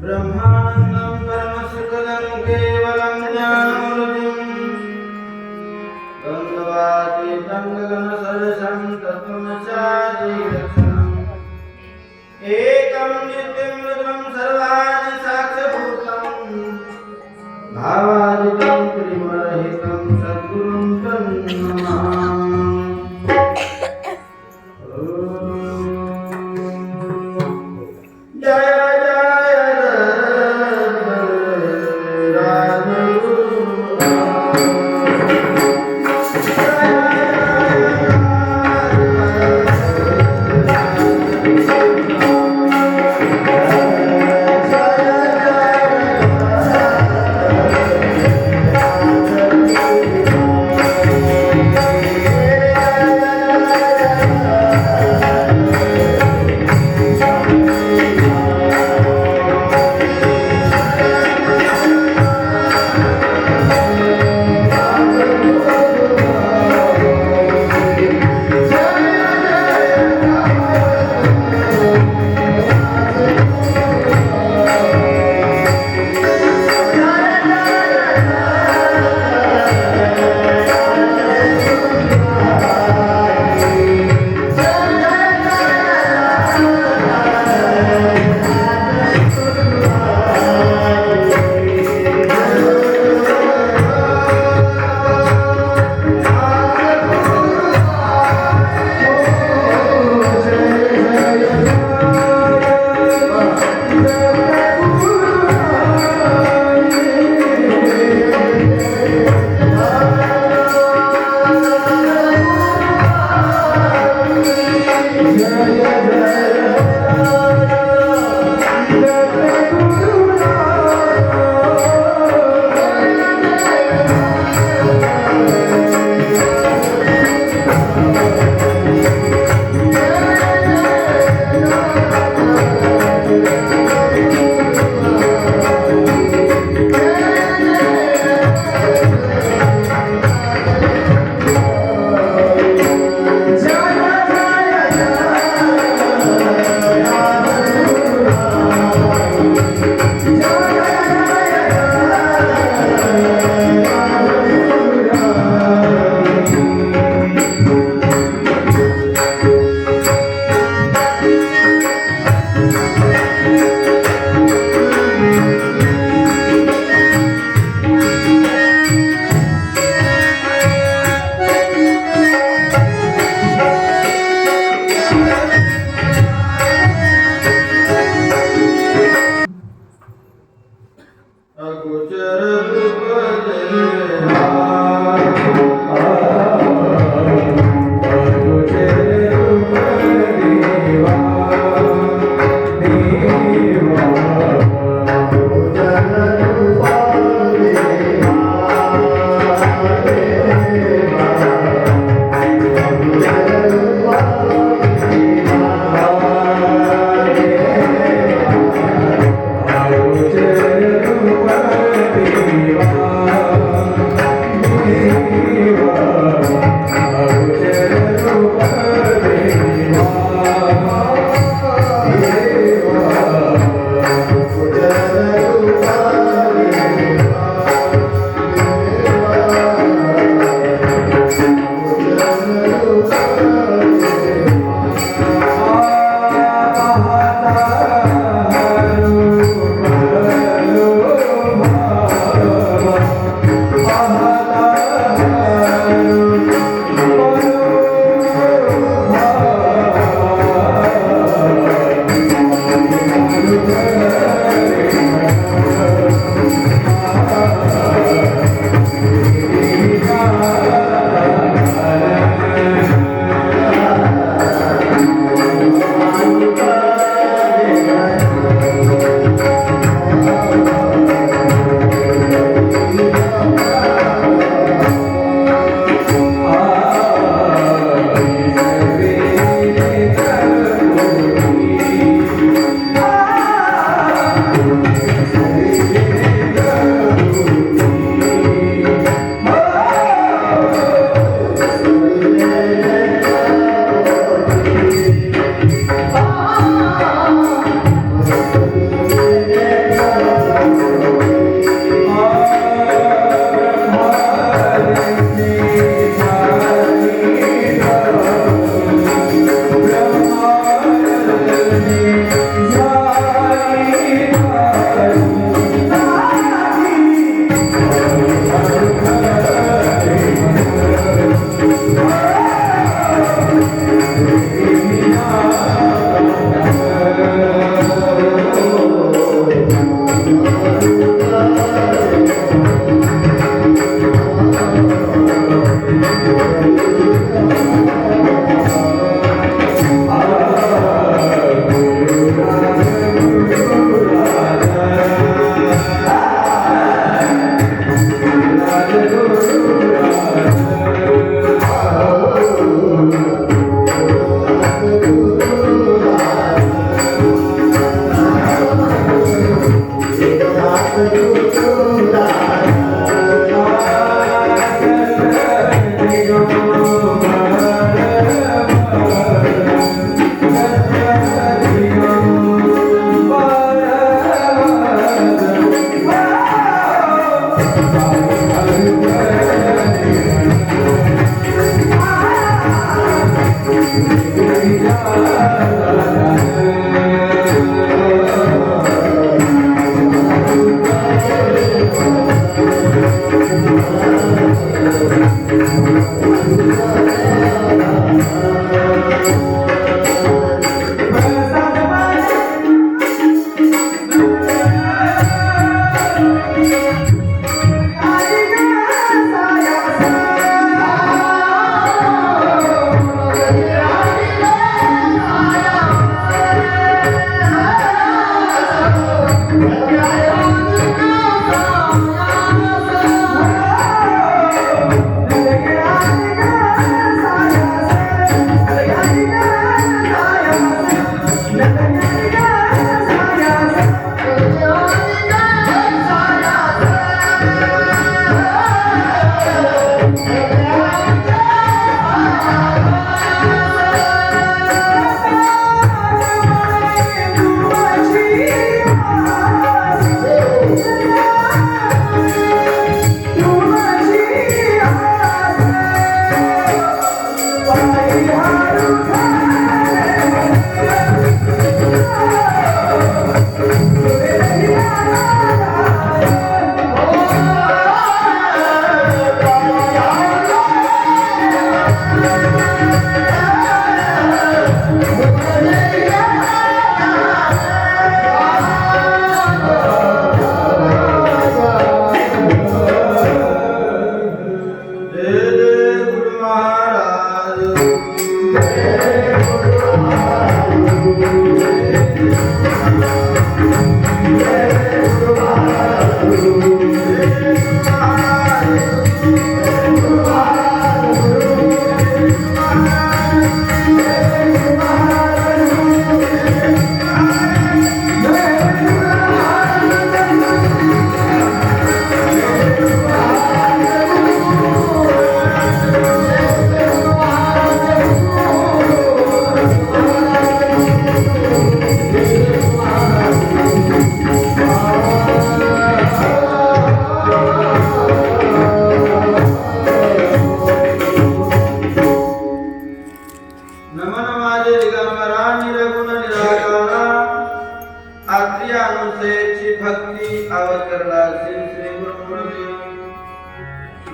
ब्रह्मानन्दं परमसुखदं केवलं ज्ञानमूर्तिं द्वन्द्वातीतं गगनसदृशं तत्त्वमस्यादिलक्षणम् एकं नित्यं रुद्रं सर्वाणि साक्षभूतं भावादितं त्रिमरहितं सद्गुरुं तं नमामि। जय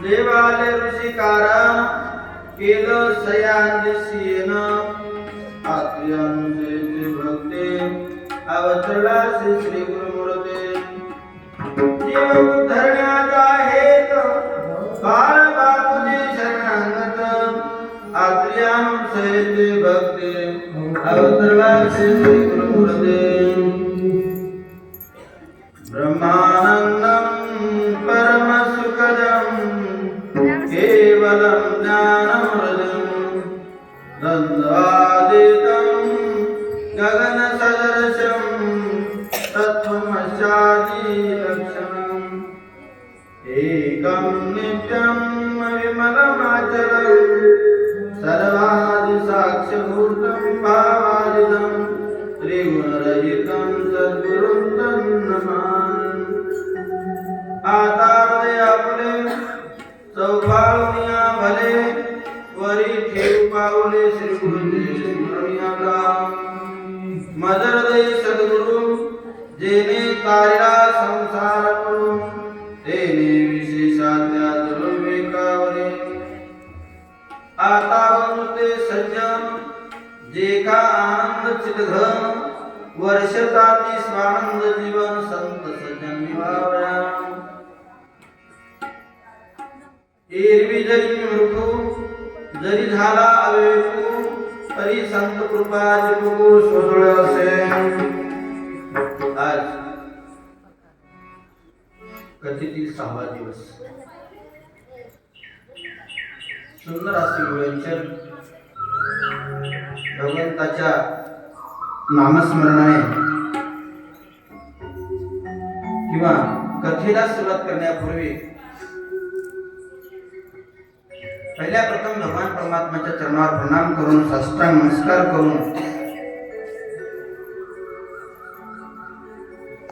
देवाले ऋषिकारा केलं सयानशीन आत्र्यानुसेचे भक्ते अवतरला श्री गुरुमूर्ते जीव उद्धरण्याचा हेत बाळ बापुजी शरणागत आत्र्यानुसेचे भक्ते अवतरला श्री गुरुमूर्ते ब्रह्मानंदं परमसुखदं केवलं ज्ञानमृतं द्वन्द्वातीतं गगनसदृशं तत्त्वमस्यादिलक्षणम् एकं नित्यं विमलमाचलं सर्वादिसाक्ष्यभूतं भावादितं त्रिगुणरहितं सद्गुरुं तन्नमामि। आता हृदय आपले सौभाग्या भले वरी ठेव पावले श्री गुरुदेव स्मरणीयाला मज हृदय सद्गुरु जेने तारिला संसार करून तेने विशेषात्या दुर्विकावले आता बनते सज्जन जे का आनंद चितघन वर्षताती स्वानंद जीवन संत सज्जन निवावया एरवी जरी मृत्यू जरी झाला अविवेकू तरी संत कृपा जिभू सोडळ असे। आज कथेतील 6वा दिवस सुंदर असे व्यंजन भगवंताच्या नामस्मरणाने किंवा कथेला सुरुवात करण्यापूर्वी पहिल्या प्रथम भगवान परमात्म्याच्या चरणावर प्रणाम करून साष्टांग नमस्कार करून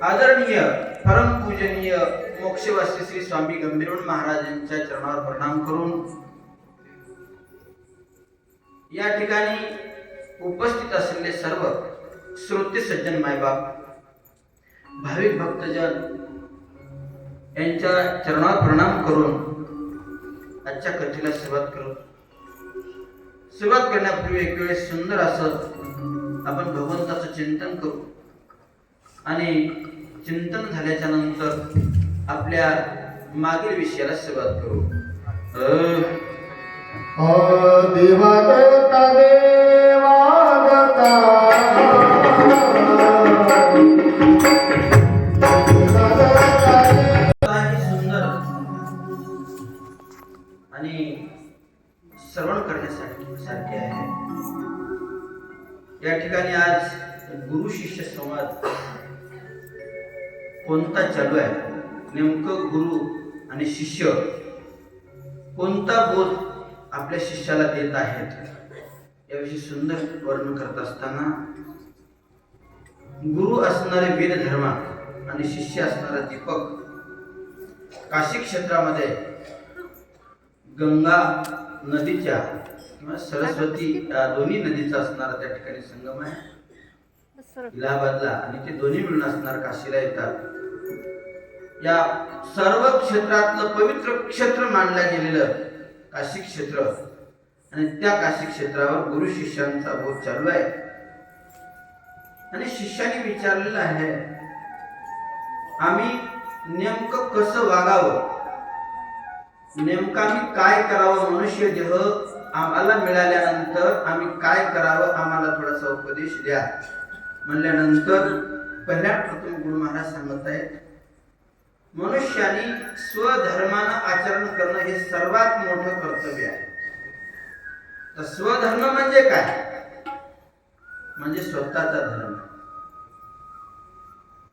आदरणीय परमपूजनीय मोक्षवासी श्री स्वामी गंभीरवण महाराजांच्या चरणावर प्रणाम करून या ठिकाणी उपस्थित असलेले सर्व श्रोते सज्जन मायबाप, भाविक भक्तजन यांच्या चरणावर प्रणाम करून आजच्या कथेला सुरुवात करू. सुरुवात करण्यापूर्वी एक वेळेस सुंदर असं आपण भगवंताचं चिंतन करू आणि चिंतन झाल्याच्या नंतर आपल्या मागील विषयाला सुरुवात करू. देवादत्ता देवादत्ता सुंदर आणि श्रवण करण्यासाठी सारखे आहे. या ठिकाणी आज गुरु शिष्य संवाद कोणता चालू आहे, नेमकं गुरु आणि शिष्य कोणता बोध आपल्या शिष्याला देत आहेत याविषयी सुंदर वर्णन करत असताना गुरु असणारे वेद धर्म आणि शिष्य असणारा दीपक काशी क्षेत्रामध्ये गंगा नदीच्या किंवा सरस्वती दोन्ही नदीचा असणारा त्या ठिकाणी संगम आहे इलाहाबादला, आणि ते दोन्ही मिळून असणार काशीला येतात. या सर्व क्षेत्रातलं पवित्र क्षेत्र मानलं गेलेलं काशी क्षेत्र, आणि त्या काशी क्षेत्रावर गुरु शिष्यांचा बोध चालू आहे. आणि शिष्याने विचारलेलं आहे, आम्ही नेमकं कसं वागावं, नेमकं आम्ही काय करावं, मनुष्य देह आम्हाला मिळाल्यानंतर आम्ही काय करावं, आम्हाला थोडासा उपदेश द्या म्हणल्यानंतर पहिल्या प्रथम गुरु महाराज सांगत आहेत, मनुष्याने स्वधर्मानं आचरण करणं हे सर्वात मोठं कर्तव्य आहे. तर स्वधर्म म्हणजे काय? म्हणजे स्वतःचा धर्म.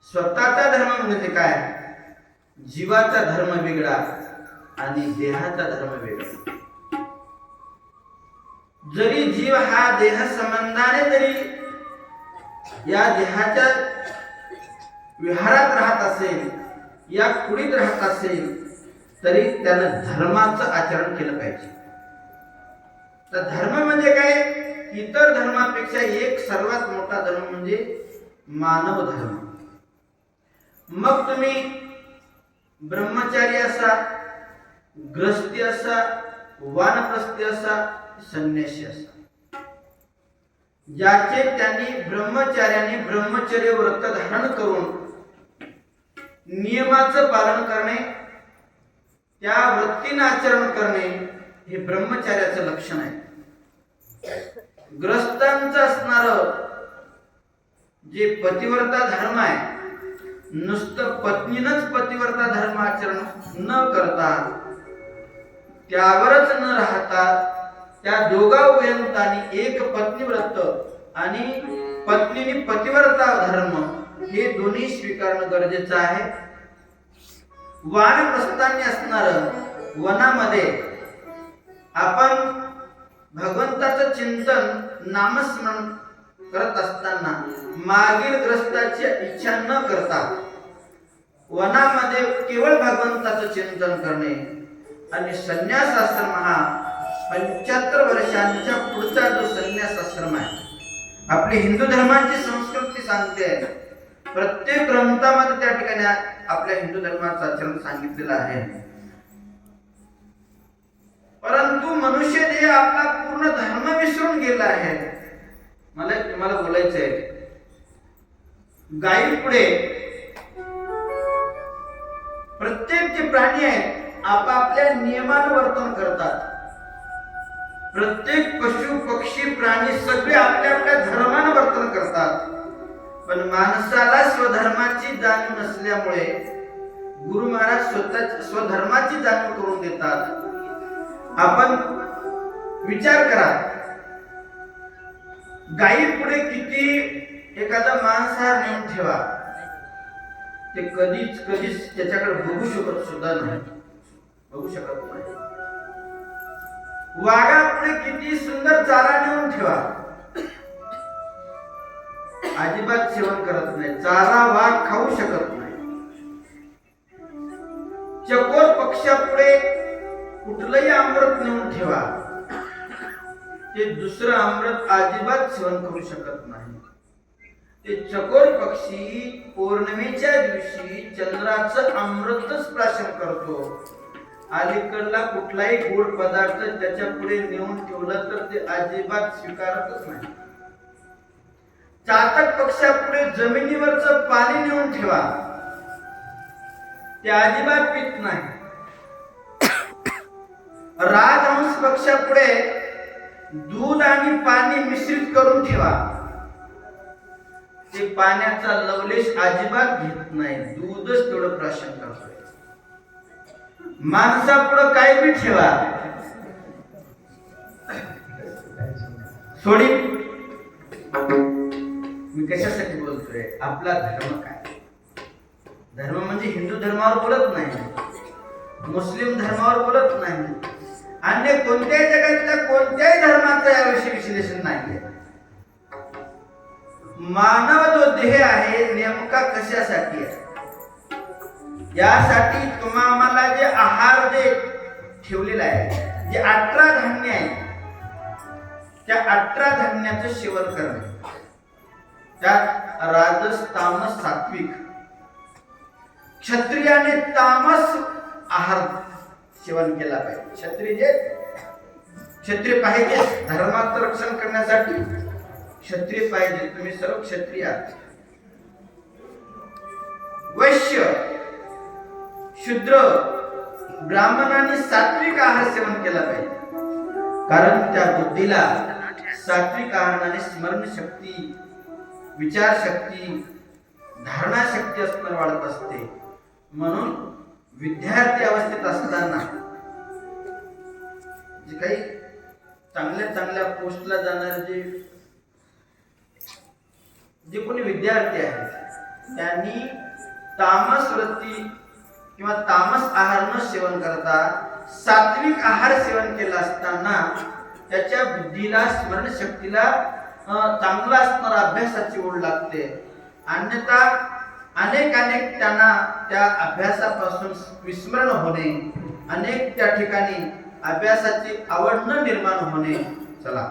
स्वतःचा धर्म म्हणजे काय? जीवाचा धर्म वेगळा आणि देहाचा धर्म वेगळा. जरी जीव हा देह संबंधाने जरी या देहाच्या विहारात राहत असेल, या कुडीत राहत असेल, तरी त्यानं धर्माचं आचरण केलं पाहिजे. तर धर्म म्हणजे काय? इतर धर्मापेक्षा एक सर्वात मोठा धर्म म्हणजे मानव धर्म. मग तुम्ही ब्रह्मचारी असा, ग्रस्ती असा, वानप्रस्थी असा, संन्यासी असा, ज्याचे त्यांनी ब्रह्मचार्याने ब्रह्मचर्य व्रत धारण करून नियमाचं पालन करणे, त्या वृत्तीनं आचरण करणे हे ब्रह्मचार्याचं लक्षण आहे. ग्रस्तांचं असणारं जे पतिव्रता धर्म आहे, नुसतं पत्नीनंच पतिव्रता धर्म आचरण न करता, त्यावरच न राहता, त्या दोघा उभयंतांनी एक पत्नीव्रत आणि पत्नीने पतिव्रता धर्म हे दोन्ही स्वीकारणं गरजेचं आहे. वानप्रस्थांनी असणारं वनामध्ये आपण भगवंताचं चिंतन नामस्मरण करत असताना मागील ग्रस्ताची इच्छा न करता वनामध्ये केवळ भगवंताचं चिंतन करणे. आणि संन्यास आश्रम हा 75 वर्षांच्या पुढचा जो संन्यास आश्रम आहे, आपली हिंदू धर्माची संस्कृती सांगते, प्रत्येक ग्रंथामध्ये त्या ठिकाणी आपल्या हिंदू धर्माचं आचरण सांगितलेलं आहे. परंतु मनुष्य देह आपला पूर्ण धर्म विसरून गेला आहे. मला तुम्हाला बोलायचं आहे, गायी पुढे प्रत्येक जे प्राणी आहेत आपापल्या नियमानं वर्तन करतात. प्रत्येक पशु पक्षी प्राणी सगळे आपल्या आपल्या धर्मानं वर्तन करतात. पण माणसाला स्वधर्माची जाणीव नसल्यामुळे गुरु महाराज स्वधर्माची जाणीव करून देतात. आपण विचार करा, गायी पुढे किती एखादा मांसाहार नेऊन ठेवा, ते कधीच त्याच्याकडे बघू शकत सुद्धा नाही, बघू शकत नाही. वाघापुढे किती सुंदर चारा नेऊन ठेवा, अजिबात सेवन करत नाही, चारा वाघ खाऊ शकत नाही. चकोर पक्षापुढे कुठलंही अमृत नेऊन ठेवा, ते दुसरं अमृत अजिबात सेवन करू शकत नाही. ते चकोर पक्षी पौर्णिमेच्या दिवशी चंद्राचं अमृतच प्राशन करतो. अलीकडला कुठलाही गोड पदार्थ त्याच्या पुढे नेऊन ठेवलं तर ते अजिबात स्वीकारतच नाही. चातक पक्षापुढे जमिनीवरचं पाणी नेऊन ठेवा, ते अजिबात पित नाही. राजहंस पक्षापुढे दूध आणि पाणी मिश्रित करून ठेवा, ते पाण्याचा लवलेश अजिबात घेत नाही, दूधच तेवढं प्राशन करतोय. माणसापुढं काय बी ठेवा, सोडी. मी कशासाठी बोलतोय? आपला धर्म काय? धर्म म्हणजे हिंदू धर्मावर बोलत नाही, मुस्लिम धर्मावर बोलत नाही, अन्य कोणत्याही जगातल्या कोणत्याही धर्माचं याविषयी विश्लेषण नाही. मानव जो देह आहे नेमका कशासाठी आहे? यासाठी तुम्हाला जे आहार जे ठेवलेला आहे, जे 18 धान्य आहे, त्या 18 धान्याचं सेवन करणे. त्यात राजस तामस सात्विक, क्षत्रियाने तामस आहार सेवन केला पाहिजे. क्षत्रिय पाहिजे, धर्माचं रक्षण करण्यासाठी क्षत्रिय पाहिजे. तुम्ही सर्व क्षत्रिय आहात. वैश्य, शूद्र, ब्राह्मणांनी सात्विक आहार सेवन केला पाहिजे, कारण त्या बुद्धीला सात्विक आहाराने स्मरणशक्ती, विचारशक्ती, धारणाशक्ती असणं वाढत असते. म्हणून विद्यार्थी अवस्थेत असताना जे काही चांगल्या चांगल्या पोस्टला जाणारे जे कोणी विद्यार्थी आहेत त्यांनी तामस वृत्ती किंवा तामस आहार न सेवन करता सात्विक आहार सेवन केला असताना त्याच्या बुद्धीला, स्मरणशक्तीला चांगला असणारा अभ्यासाची ओढ लागते. अन्यथा अनेक त्यांना त्या अभ्यासापासून विस्मरण होणे, अनेक त्या ठिकाणी अभ्यासाची आवड न निर्माण होणे. चला,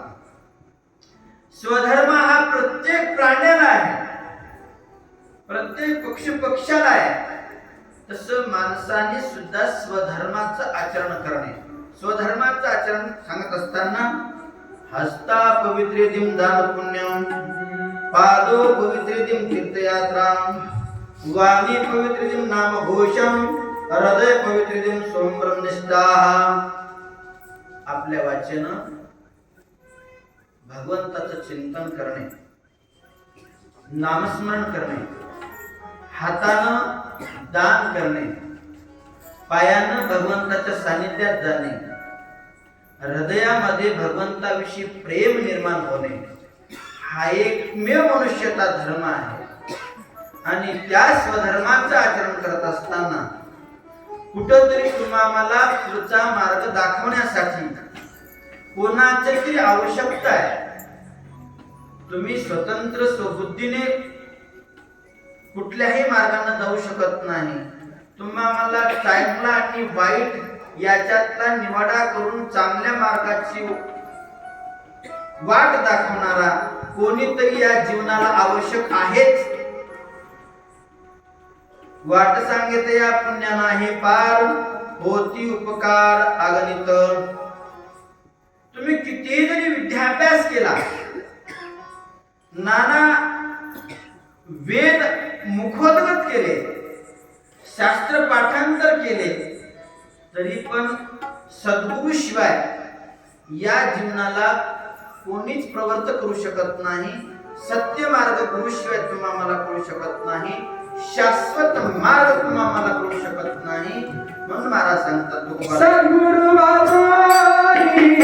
स्वधर्म हा प्रत्येक प्राण्याला आहे, प्रत्येक पक्षाला आहे. तसं माणसाने सुद्धा स्वधर्माचं आचरण करणे. स्वधर्माचं आचरण सांगत असताना हस्ता पवित्रेदिम दान पुण्यम, पादो पवित्रेदिम तीर्थयात्राम, वाणी पवित्रेदिम नाम घोषम, हृदय पवित्रेदिम सोमब्रह्म निष्ठाः. आपल्या वाचेनं भगवंताचं चिंतन करणे, नामस्मरण करणे, हातानं दान करणे, पायानं भगवंताच्या सानिध्यात जाणे, हृदयामध्ये भगवंताविषयी प्रेम निर्माण होणे, हा एकमेव मनुष्याचा धर्म आहे. आणि त्या स्वधर्माचं आचरण करत असताना कुठंतरी तुम्हाला पुढचा मार्ग दाखवण्यासाठी कोणाची तरी आवश्यकता आहे. तुम्ही स्वतंत्र स्वबुद्धीने कुठल्याही मार्गाने जाऊ शकत नाही. तुम्हाला चांगला आणि वाईट याच्यातला निवाडा करून चांगल्या मार्गाची वाट दाखवणारा कोणीतरी या जीवनाला आवश्यक आहेच. वाट सांगित या पुण्य नाही पार, होती उपकार अगणित. तुम्ही कितीही जरी विद्याभ्यास केला, नाना वेद मुखोद्गत केले, शास्त्र पाठांतर केले, तरी पण सद्गुरु शिवाय या जीवनाला कोणीच प्रवर्त करू शकत नाही. सत्य मार्ग गुरु शिवाय तुम्हाला कळू शकत नाही. शाश्वत मार्ग तुम्हाला कळू शकत नाही. म्हणून महाराज सांगतात, सद्गुरु बाबाई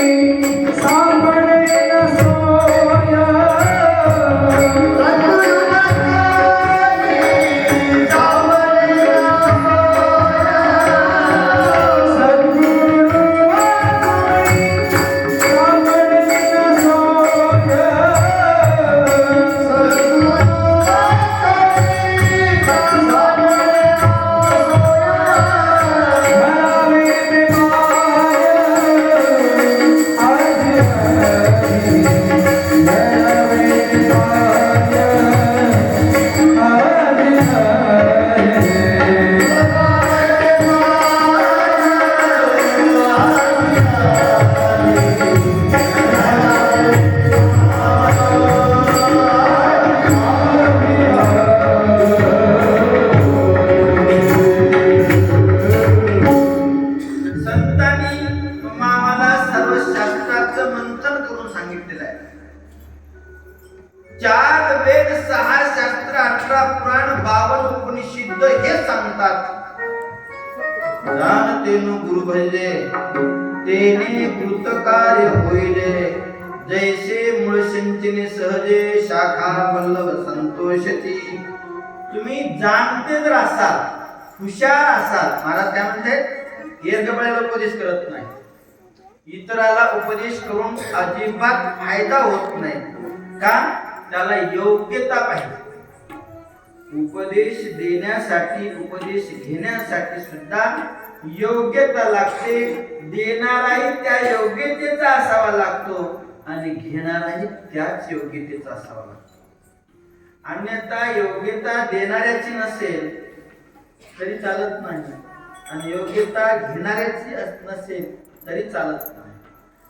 सापडे न सोया, वेद 6 शास्त्र 18 पुराण 52 उपनिषद हे सांगतात, जाणतेनु गुरु भजे तेने कृतकार्य होईले, जैसे मूळ सिंचने सहजे शाखा वल्लभ संतोषती. तुम्ही जाणते जर असाल, हुशार असाल, महाराज काय म्हणतात, येरगबळ्याला उपदेश करत नाही, इतराला उपदेश करून अजिबात फायदा होत नाही. का? त्याला योग्यता पाहिजे. उपदेश देण्यासाठी, उपदेश घेण्यासाठी सुद्धा योग्यता लागते. देणाराही त्या योग्यतेचा असावा लागतो आणि घेणाराही त्याच योग्यतेचा असावा लागतो. अन्यथा योग्यता देणाऱ्याची नसेल तरी चालत नाही आणि योग्यता घेणाऱ्याची नसेल तरी चालत नाही.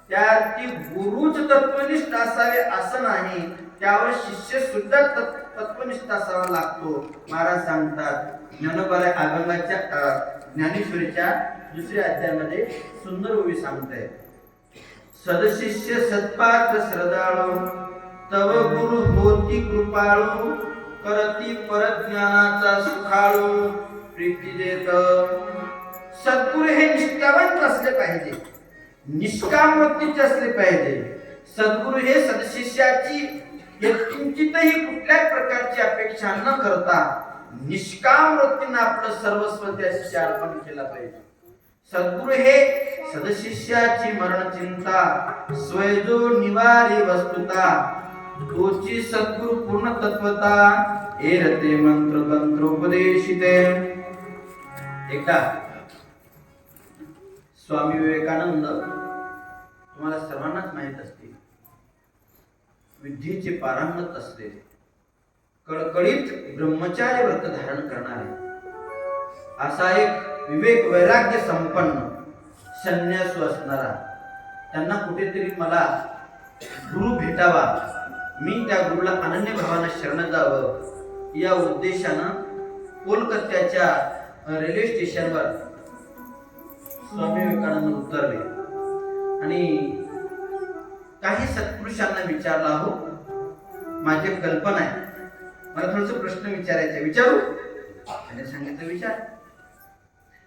त्याची गुरुच तत्वनिष्ठ असावे असं नाही, त्यावर शिष्य सुद्धा तत्वनिष्ठ असावा लागतो. महाराज सांगतात ज्ञानोबा अभंगाच्या ज्ञानेश्वरीच्या 2ऱ्या अध्यायामध्ये सुंदर ओवी सांगताय, सदशिष्य सत्पात्र श्रद्धाळू, तव गुरु होती कृपाळू, करती परज्ञानाचा सुखाळू, प्रीती देत. सद्गुरु हे निष्ठावंत असले पाहिजे, निष्काम वृत्तीचे असले पाहिजे. सद्गुरु हे सदशिष्याची किंचितही कुठल्याच प्रकारची अपेक्षा न करता निष्काम वृत्तीने आपलं सर्वस्व त्या शिष्याला अर्पण केलं पाहिजे. सद्गुरु हे सदशिष्याची मरण चिंता, स्वयजो निवारी वस्तुता, तोची सद्गुरु पूर्ण तत्वता, एरते मंत्र तंत्र उपदेशिते. एकदा स्वामी विवेकानंद, तुम्हाला सर्वांनाच माहित असते, विद्येचे पारंगत असलेले, कडकडीत ब्रह्मचार्य व्रत धारण करणारे, असा एक विवेक वैराग्य संपन्न संन्यासू असणारा, त्यांना कुठेतरी मला गुरु भेटावा, मी त्या गुरुला अनन्य भावाने शरण जावं या उद्देशानं कोलकात्याच्या रेल्वे स्टेशनवर स्वामी विवेकानंद उतरले आणि काही सत्पुरुषांना विचारला, हो माझी कल्पना आहे, मला थोडस प्रश्न विचारायचे, विचारू? त्याने सांगितलं, विचार.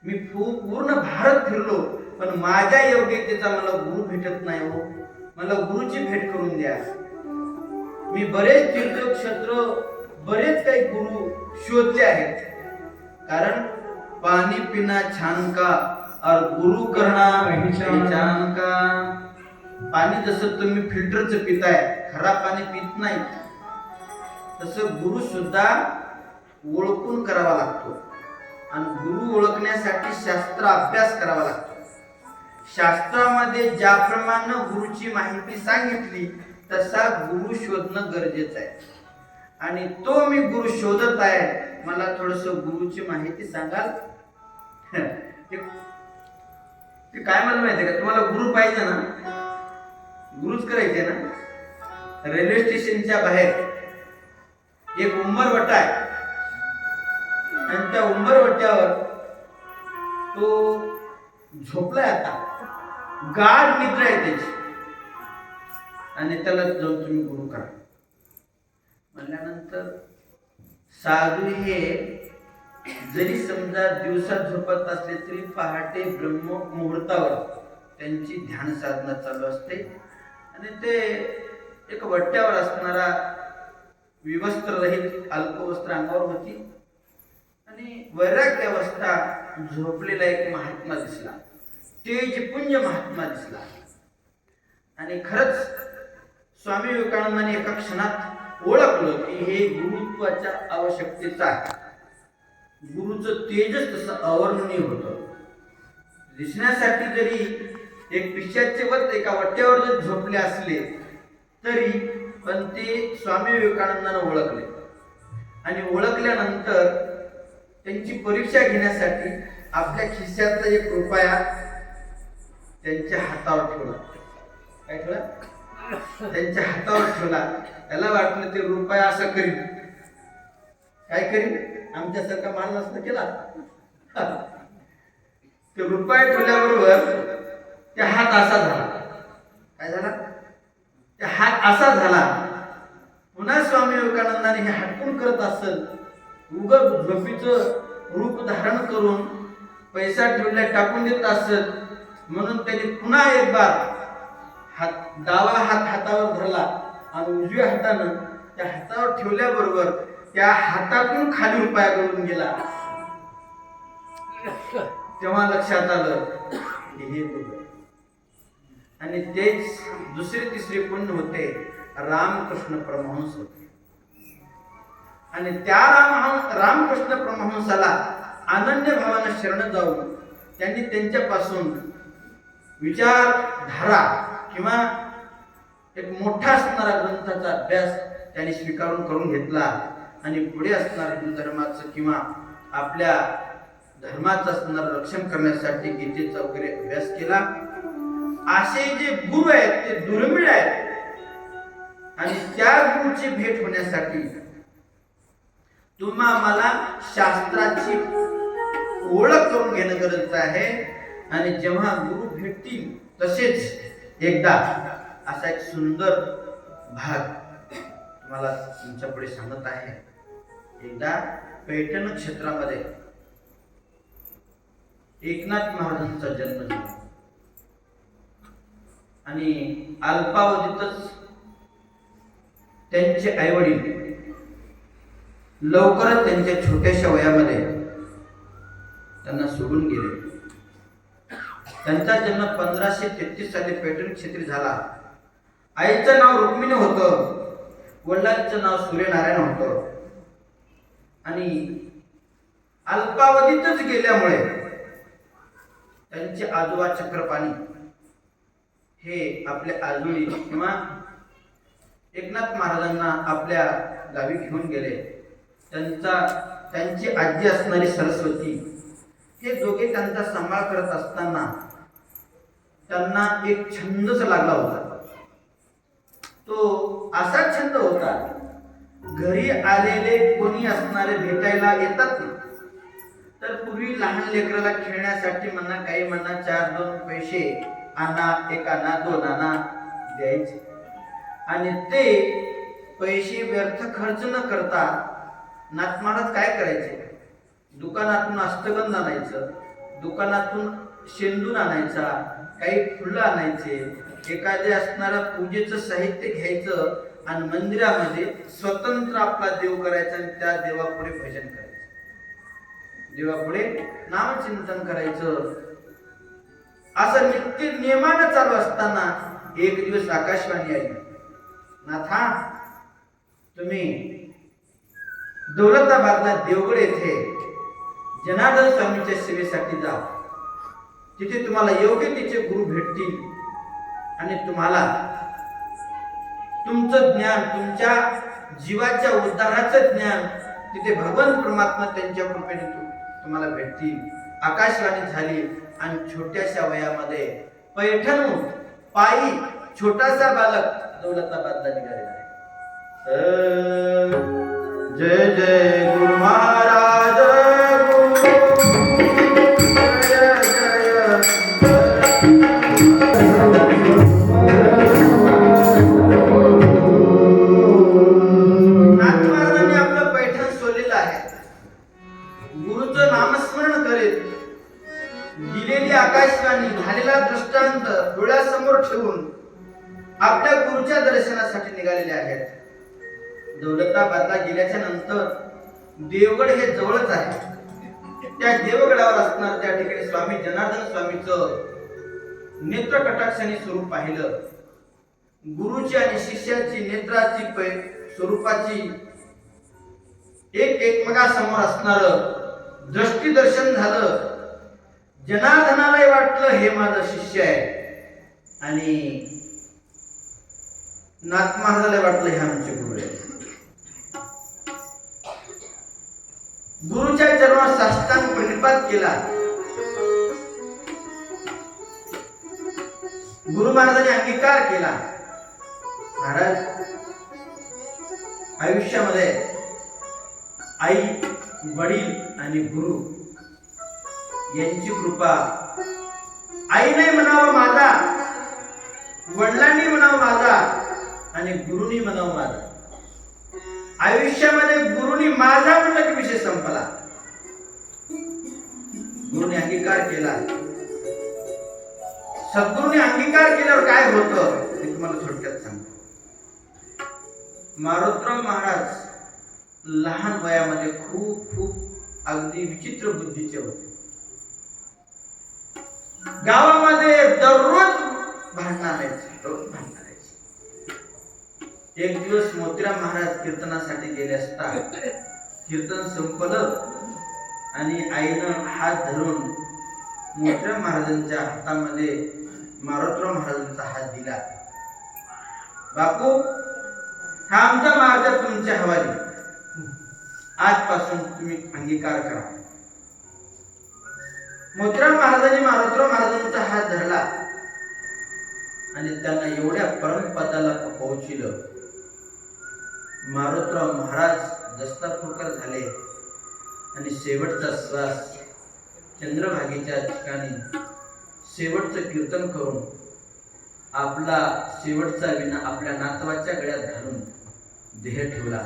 मी पूर्ण भारत फिरलो पण माझ्या योग्यतेचा मला गुरु भेटत नाही, हो मला गुरुची भेट करून द्या. मी बरेच तीर्थक्षेत्र, बरेच काही गुरु शोधले आहेत, कारण पाणी पिना छान का और गुरु करना पहचान का. पाणी जसं तुम्ही फिल्टरचं पिताय, खराब पाणी पित नाही, तसं गुरु सुद्धा ओळखून करावा लागतो आणि गुरु ओळखण्यासाठी शास्त्र अभ्यास करावा लागतो. शास्त्रामध्ये ज्याप्रमाणे गुरुची माहिती सांगितली तसा गुरु शोधणं गरजेचं आहे आणि तो मी गुरु शोधत आहे, मला थोडस गुरुची माहिती सांगाल? ते काय मला माहिती आहे का, तुम्हाला गुरु पाहिजे ना, गुरुच करायचे ना. रेल्वे स्टेशनच्या बाहेर एक उंबरवटा आहे आणि त्या उंबरवट्यावर तो झोपलाय, आता गाढ निद्रा आहे त्याची, आणि त्याला जाऊन तुम्ही गुरु करा म्हणल्यानंतर साधू हे जरी समजा दिवसात झोपत असले तरी पहाटे ब्रह्म मुहूर्तावर त्यांची ध्यान साधना चालू असते आणि ते एक वट्ट्यावर असणारा विवस्त्र रहित अल्पवस्त्र अंगावर होती आणि वैराग्य अवस्था झोपलेला एक महात्मा दिसला, तेजपुंज महात्मा दिसला. आणि खरंच स्वामी विवेकानंदांनी एका क्षणात ओळखलं की हे गुरुत्वाच्या आवश्यकतेचं आहे. गुरुचं तेजच तसं अवर्णनीय होतं. दिसण्यासाठी जरी एक पिशाच्यवत एका वट्ट्यावर जर झोपले असले तरी पण ते स्वामी विवेकानंदांना ओळखले आणि ओळखल्यानंतर त्यांची परीक्षा घेण्यासाठी आपल्या खिशातला एक रुपया त्यांच्या हातावर ठेवला. काय ठेवला? त्यांच्या हातावर ठेवला. त्याला वाटलं ते रुपया असं करीन, काय करीन, आमच्यासारखा माणूस असं केला. ते रुपया ठेवल्याबरोबर त्या हात असा झाला. काय झाला? त्या हात असा झाला. पुन्हा स्वामी विवेकानंदाने हे हटकून करत असत उगत झोपीचं रूप धारण करून पैसा ठेवल्या टाकून देत असत म्हणून त्यांनी पुन्हा एक बार डावा हात हातावर धरला आणि उजव्या हातानं त्या हातावर ठेवल्याबरोबर त्या हातातून खाली उपाय करून गेला. तेव्हा लक्षात आलं की हे बरोबर. आणि तेच दुसरे तिसरे पुण्य होते रामकृष्ण परमहंस होते. आणि त्या रामकृष्ण परमहंसाला अनन्य भावानं शरण जाऊन त्यांनी त्यांच्यापासून विचारधारा किंवा एक मोठा असणारा ग्रंथाचा अभ्यास त्यांनी स्वीकारून करून घेतला आणि पुढे असणाऱ्या हिंदू धर्माचं किंवा आपल्या धर्माचं असणारं रक्षण करण्यासाठी गीतेचा वगैरे अभ्यास केला. असे जे गुरु आहेत ते दुर्मिळ आहेत आणि त्या गुरुची भेट होण्यासाठी तुम्हा मला शास्त्राची ओळख करून घेणं गरजेचं आहे. आणि जेव्हा गुरु भेटतील तसेच एकदा असा एक सुंदर भाग तुम्हाला तुमच्या पुढे सांगत आहे. एकदा पैठण क्षेत्रामध्ये एकनाथ महाराजांचा जन्म झाला आणि अल्पावधीतच त्यांचे आई वडील लवकरच त्यांच्या छोट्याशा वयामध्ये त्यांना सोडून गेले. त्यांचा जन्म 1533 साली पैठण क्षेत्री झाला. आईचं नाव रुक्मिणी होतं, वडिलांचं नाव सूर्यनारायण होतं. आणि अल्पावधीतच गेल्यामुळे त्यांचे आजोबा चक्रपाणी हे आपल्या आजोळी किंवा एकनाथ महाराजांना आपल्या गावी घेऊन गेले. त्यांची आजी असणारी सरस्वती हे दोघे त्यांचा सांभाळ करत असताना त्यांना एक छंदच लागला होता. तो असा छंद होता, घरी आलेले कोणी असणारे भेटायला येतात ना, तर पूर्वी लहान लेकराला खेळण्यासाठी म्हणा काही म्हणा 4-2 पैसे आणा, 1 आणा 2 आणा द्यायचे. आणि ते पैसे व्यर्थ खर्च न करता नाथ महाराज काय करायचे, दुकानातून अष्टगंध आणायचं, दुकानातून शेंदूर आणायचा, काही फुलं आणायचे, एखादे असणारं पूजेचं साहित्य घ्यायचं आणि मंदिरामध्ये स्वतंत्र आपला देव करायचा आणि त्या देवापुढे भजन करायचं, देवापुढे नामचिंतन करायचं. असं नित्य नियमानं चालू असताना एक दिवस आकाशवाणी आली, नाथा तुम्ही दौलताबादला देवगड येथे जनार्दन स्वामींच्या सेवेसाठी जा. तिथे तुम्हाला योग्य तिचे गुरु भेटतील आणि तुम्हाला तुमचं ज्ञान, तुमच्या जीवाच्या उद्धाराचं ज्ञान तिथे भगवान परमात्मा त्यांच्या कृपेने तुम्हाला भेटतील. आकाशवाणी झाली आणि छोट्याशा वयामध्ये पैठणहून पायी छोटासा बालक दौलताबादला निघालेला आहे. जय जय गुरु महाराज आकाशवाणी झालेला दृष्टांत डोळ्यासमोर ठेवून आपल्या गुरुच्या दर्शनासाठी निघालेले आहेत. दौलताबादला गेल्याच्या नंतर देवगड हे जवळच आहे. त्या देवगडावर असणार त्या ठिकाणी स्वामी जनार्दन स्वामीचं नेत्र कटाक्षाने स्वरूप पाहिलं. गुरुची आणि शिष्याची नेत्राची स्वरूपाची एकमेकांसमोर असणार दृष्टी दर्शन झालं. जनार्दनालाही वाटलं हे माझं शिष्य आहे आणि नाथ महाराजाला वाटलं हे आमचे गुरु आहे. गुरुच्या चरणावर साष्टांग प्रणिपात केला. गुरु महाराजांनी अंगीकार केला. महाराज आयुष्यामध्ये आई, वडील आणि गुरु यांची कृपा, आईने म्हणावं माझा, वडिलांनी म्हणावं माझा आणि गुरुनी म्हणावं माझा. आयुष्यामध्ये गुरुनी माझा म्हणलं की विषय संपला. गुरुने अंगीकार केला. सद्गुरूने अंगीकार केल्यावर काय होतं ते तुम्हाला थोडक्यात सांगतो. मारुतराव महाराज लहान वयामध्ये खूप खूप अगदी विचित्र बुद्धीचे होते. गावामध्ये दररोज भांडणारायचे, रोज भांडणारायचे. एक दिवस मोतीराम महाराज कीर्तनासाठी गेले असता कीर्तन संपलं आणि आईनं हात धरून मोतीराम महाराजांच्या हातामध्ये मारुतराव महाराजांचा हात दिला. बापू, हा आमचा महाराज तुमच्या हवाली, आजपासून तुम्ही अंगीकार करा. मोतीराम महाराजांनी मारुतराव महाराजांचा हात धरला आणि त्यांना एवढ्या परमपदाला पोहोचविलं. मारुतराव महाराज दस्तापुरकर झाले आणि शेवटचा श्वास चंद्रभागेच्या ठिकाणी शेवटचं कीर्तन करून आपला शेवटचा विना आपल्या नातवाच्या गळ्यात घालून देह ठेवला.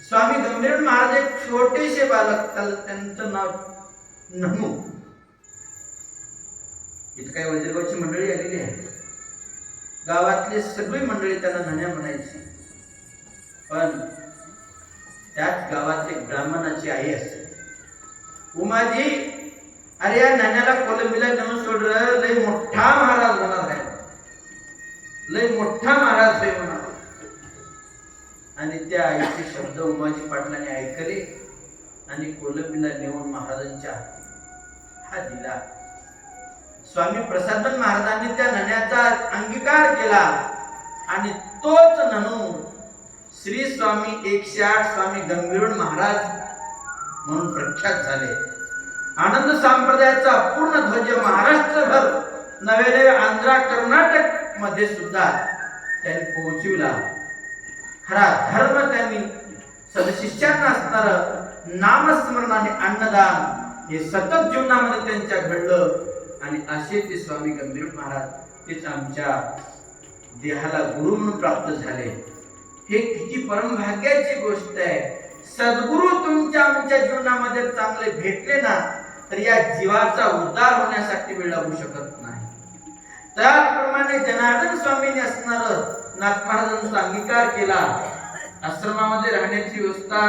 स्वामी गंभीर महाराज एक छोटेसे बालक, त्यांचं नाव नमू. इथं काय वज्रगावची मंडळी आलेली आहे. गावातली सगळी मंडळी त्यांना नन्या म्हणायची. पण त्याच गावात एक ब्राह्मणाची आई असते. उमाजी, अरे या नाण्याला कोलंबीला नेऊन सोड, लय मोठा महाराज होणार आहे, लय मोठा महाराज होय म्हणा. आणि त्या आईचे शब्द उमाजी पाटलाने ऐकले आणि कोलंबीला नेऊन महाराजांच्या हात दिला. स्वामी प्रसादन महाराजांनी त्या नण्याचा अंगीकार केला आणि तोच ननू श्री स्वामी 108 स्वामी गंभीर महाराज म्हणून प्रख्यात झाले. आनंद संप्रदायाचा पूर्ण ध्वज महाराष्ट्रभर नव्हे आंध्र कर्नाटक मध्ये सुद्धा त्यांनी पोहोचविला. खरा धर्म त्यांनी सदशिष्यांना असणार नामस्मरण आणि अन्नदान हे सतत जीवनामध्ये त्यांच्या घडलं. आणि असे ते स्वामी गंभीर महाराज तेच आमच्या देहाला गुरु म्हणून प्राप्त झाले. हे किती परमभाग्याची गोष्ट आहे. सद्गुरु तुमच्या आमच्या जीवनामध्ये चांगले भेटले ना तर या जीवाचा उद्धार होण्यासाठी वेळ लागू शकत नाही. त्याचप्रमाणे जनार्दन स्वामींनी असणार नाथ महाराजांचा अंगीकार केला. आश्रमामध्ये राहण्याची व्यवस्था,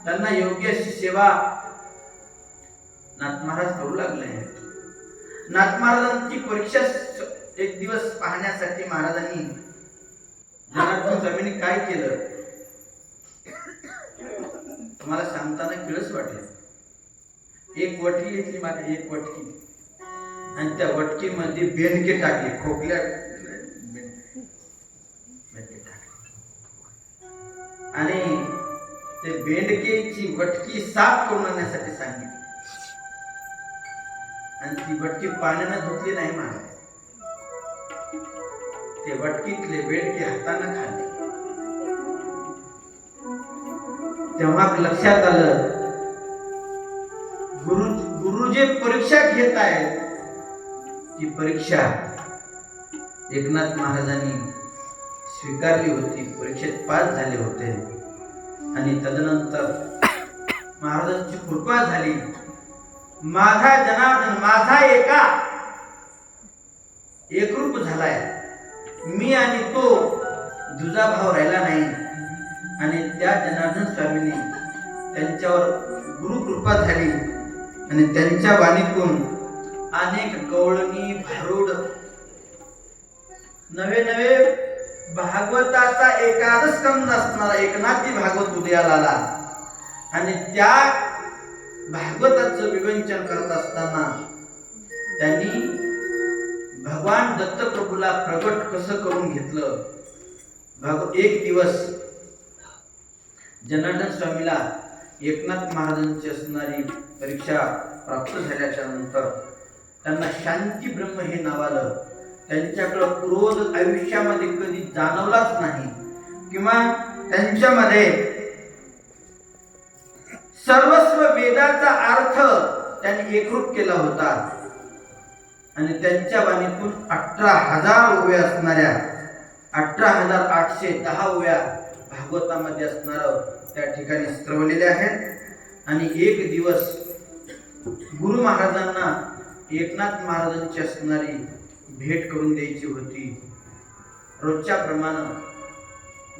त्यांना योग्य अशी सेवा नाथ महाराज करू लागले. नाथ महाराजांची परीक्षा एक दिवस पाहण्यासाठी महाराजांनी जनार्दन स्वामींनी काय केलं तुम्हाला सांगताना किळस वाटेल. एक वटकी घेतली मागे, एक वटकी, आणि त्या वटकीमध्ये बेंडके टाकले, खोकल्या बेंडके टाकले आणि ते बेंडकेची वटकी साफ करून आणण्यासाठी सांगितली. आणि ती वटकी पाण्यानं धुतली नाही महाराज. ते वटकीतले बेंडके हाताने खाल्ले. तेव्हा लक्षात आलं गुरु जे परीक्षा घेत आहेत ती परीक्षा एकनाथ महाराजांनी स्वीकारली होती. परीक्षेत पास झाले होते आणि तदनंतर महाराजांची कृपा झाली. माझा जनार्दन माझा एकरूप झालाय. मी आणि तो दुजा भाव राहिला नाही. आणि त्या जनार्दन स्वामींनी त्यांच्यावर गुरु कृपा झाली आणि त्यांच्या वाणीतून अनेक गवळणी भारूड नवे नवे भागवताचा एकादश स्कंद असणारा एकनाथी भागवत उदयाला आला. आणि त्या भागवताचं विवेचन करत असताना त्यांनी भगवान दत्तप्रभूला प्रगट कसं करून घेतलं. एक दिवस जनार्दन स्वामीला एकनाथ महाराजांची असणारी परीक्षा प्राप्त झाल्याच्या नंतर त्यांना शांती ब्रह्म हे नाव आलं. त्यांच्याकडं क्रोध आयुष्यामध्ये कधी जाणवलाच नाही किंवा त्यांच्यामध्ये सर्वस्व वेदाचा अर्थ त्यांनी एकरूप केला होता. आणि त्यांच्या वाणीतून 18,000 ओव्या असणाऱ्या 18,810 ओव्या भागवतामध्ये असणारं त्या ठिकाणी स्त्रवलेले आहेत। आणि एक दिवस गुरु महाराजांना एकनाथ महाराजांची असणारी भेट करून द्यायची होती। रोजच्या प्रमाणे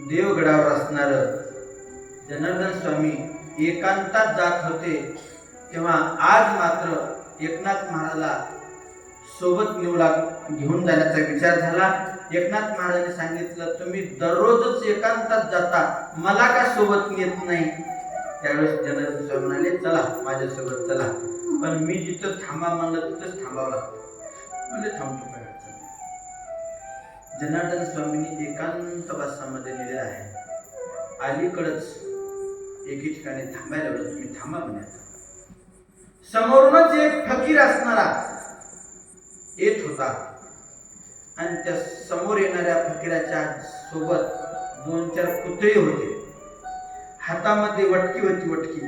देवगडावर असणार जनार्दन स्वामी एकांतात जात होते, तेव्हा आज मात्र एकनाथ महाराजाला सोबत घेऊन जाण्याचा विचार झाला। एकनाथ महाराजांनी सांगितलं, तुम्ही दररोजच एकांतात जाता, मला का सोबत नेत नाही? त्यावेळेस जनार्दन स्वामी म्हणाले, चला माझ्यासोबत चला, पण मी जिथं थांबा म्हणलं तिथंच थांबावं लागतं। म्हणजे थांबतो काय अडचण नाही। जनार्दन स्वामींनी एकांतवासामध्ये लिहिलेलं आहे, अलीकडच एके ठिकाणी थांबायला लावलं, तुम्ही थांबा म्हणायचं। समोरूनच एक फकीर असणारा येत होता आणि त्या समोर येणाऱ्या फकीराच्या सोबत 2-4 कुत्रे होते, हातामध्ये वटकी होती, वटकी।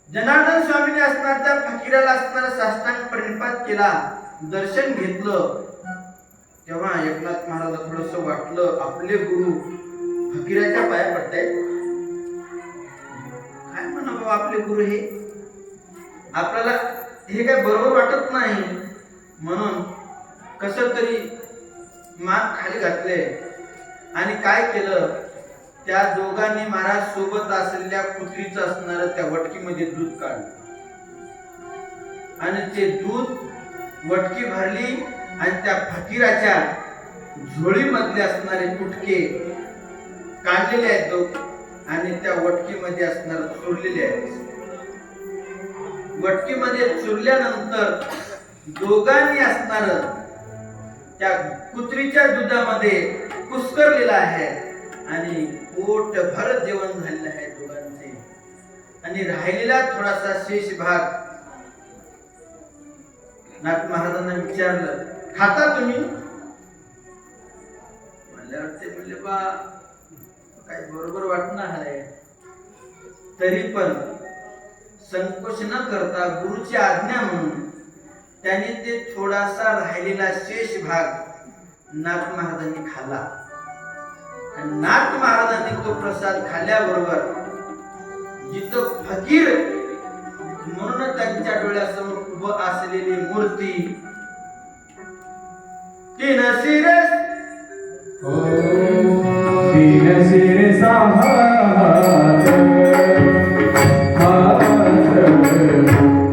जनार्दन स्वामीने असणार त्या फकीराला असणारा साष्टांग प्रणिपात केला, दर्शन घेतलं। तेव्हा एकनाथ महाराजांना थोडस वाटलं, आपले गुरु फकीराच्या पाया पडतायत, काय म्हणा बाबा आपले गुरु हे, आपल्याला हे काय बरोबर वाटत नाही। म्हणून कसं तरी मान खाली घातले आणि काय केलं, त्या दोघांनी महाराज सोबत असलेल्या कुत्रीचं असणारं त्या वटकीमध्ये दूध काढलं आणि ते दूध वटकी भरली आणि त्या फकीराच्या झोळीमधले असणारे गुटके काढलेले आहेत आणि त्या वटकीमध्ये असणार चुरलेले आहेत। वटकीमध्ये चुरल्यानंतर दोघांनी असणार त्या कुत्रीच्या दुधामध्ये कुस्करलेलं आहे आणि पोटभर जेवण झालेलं आहे दोघांचे। आणि राहिलेला थोडासा शेष भाग नाथ महाराजांना विचारलं, खाता तुम्ही? म्हणले बा काय बरोबर वाटणार आहे, तरी पण संकोच न करता गुरुची आज्ञा म्हणून त्याने ते थोडासा राहिलेला शेष भाग नाथ महाराजांनी खाल्ला। आणि नाथ महाराजांनी तो प्रसाद खाल्ल्याबरोबर जिथं फकीर म्हणून त्यांच्या डोळ्यासमोर उभं असलेली मूर्ती, तीन शिरस तीन शिरसा हात,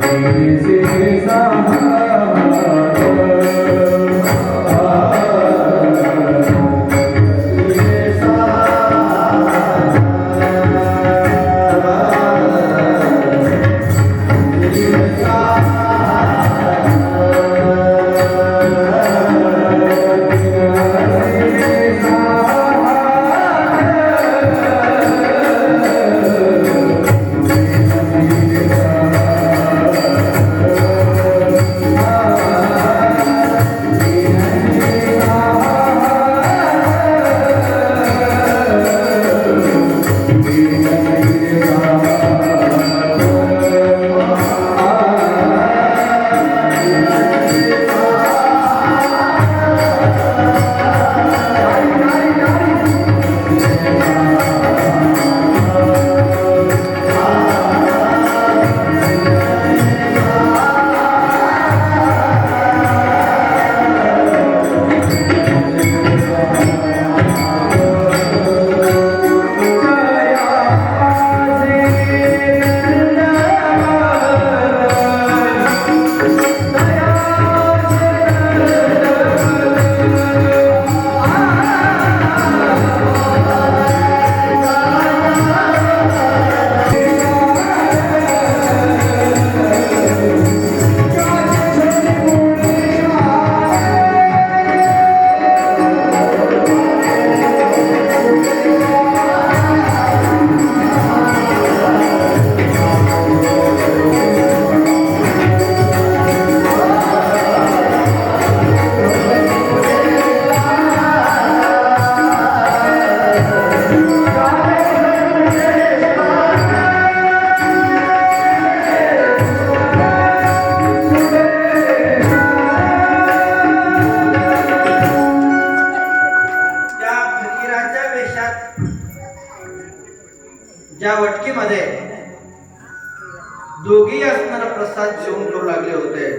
तीन शिरसा ज्या वटकीमध्ये दोघी असणारा प्रसाद जेवण करू लागले होते,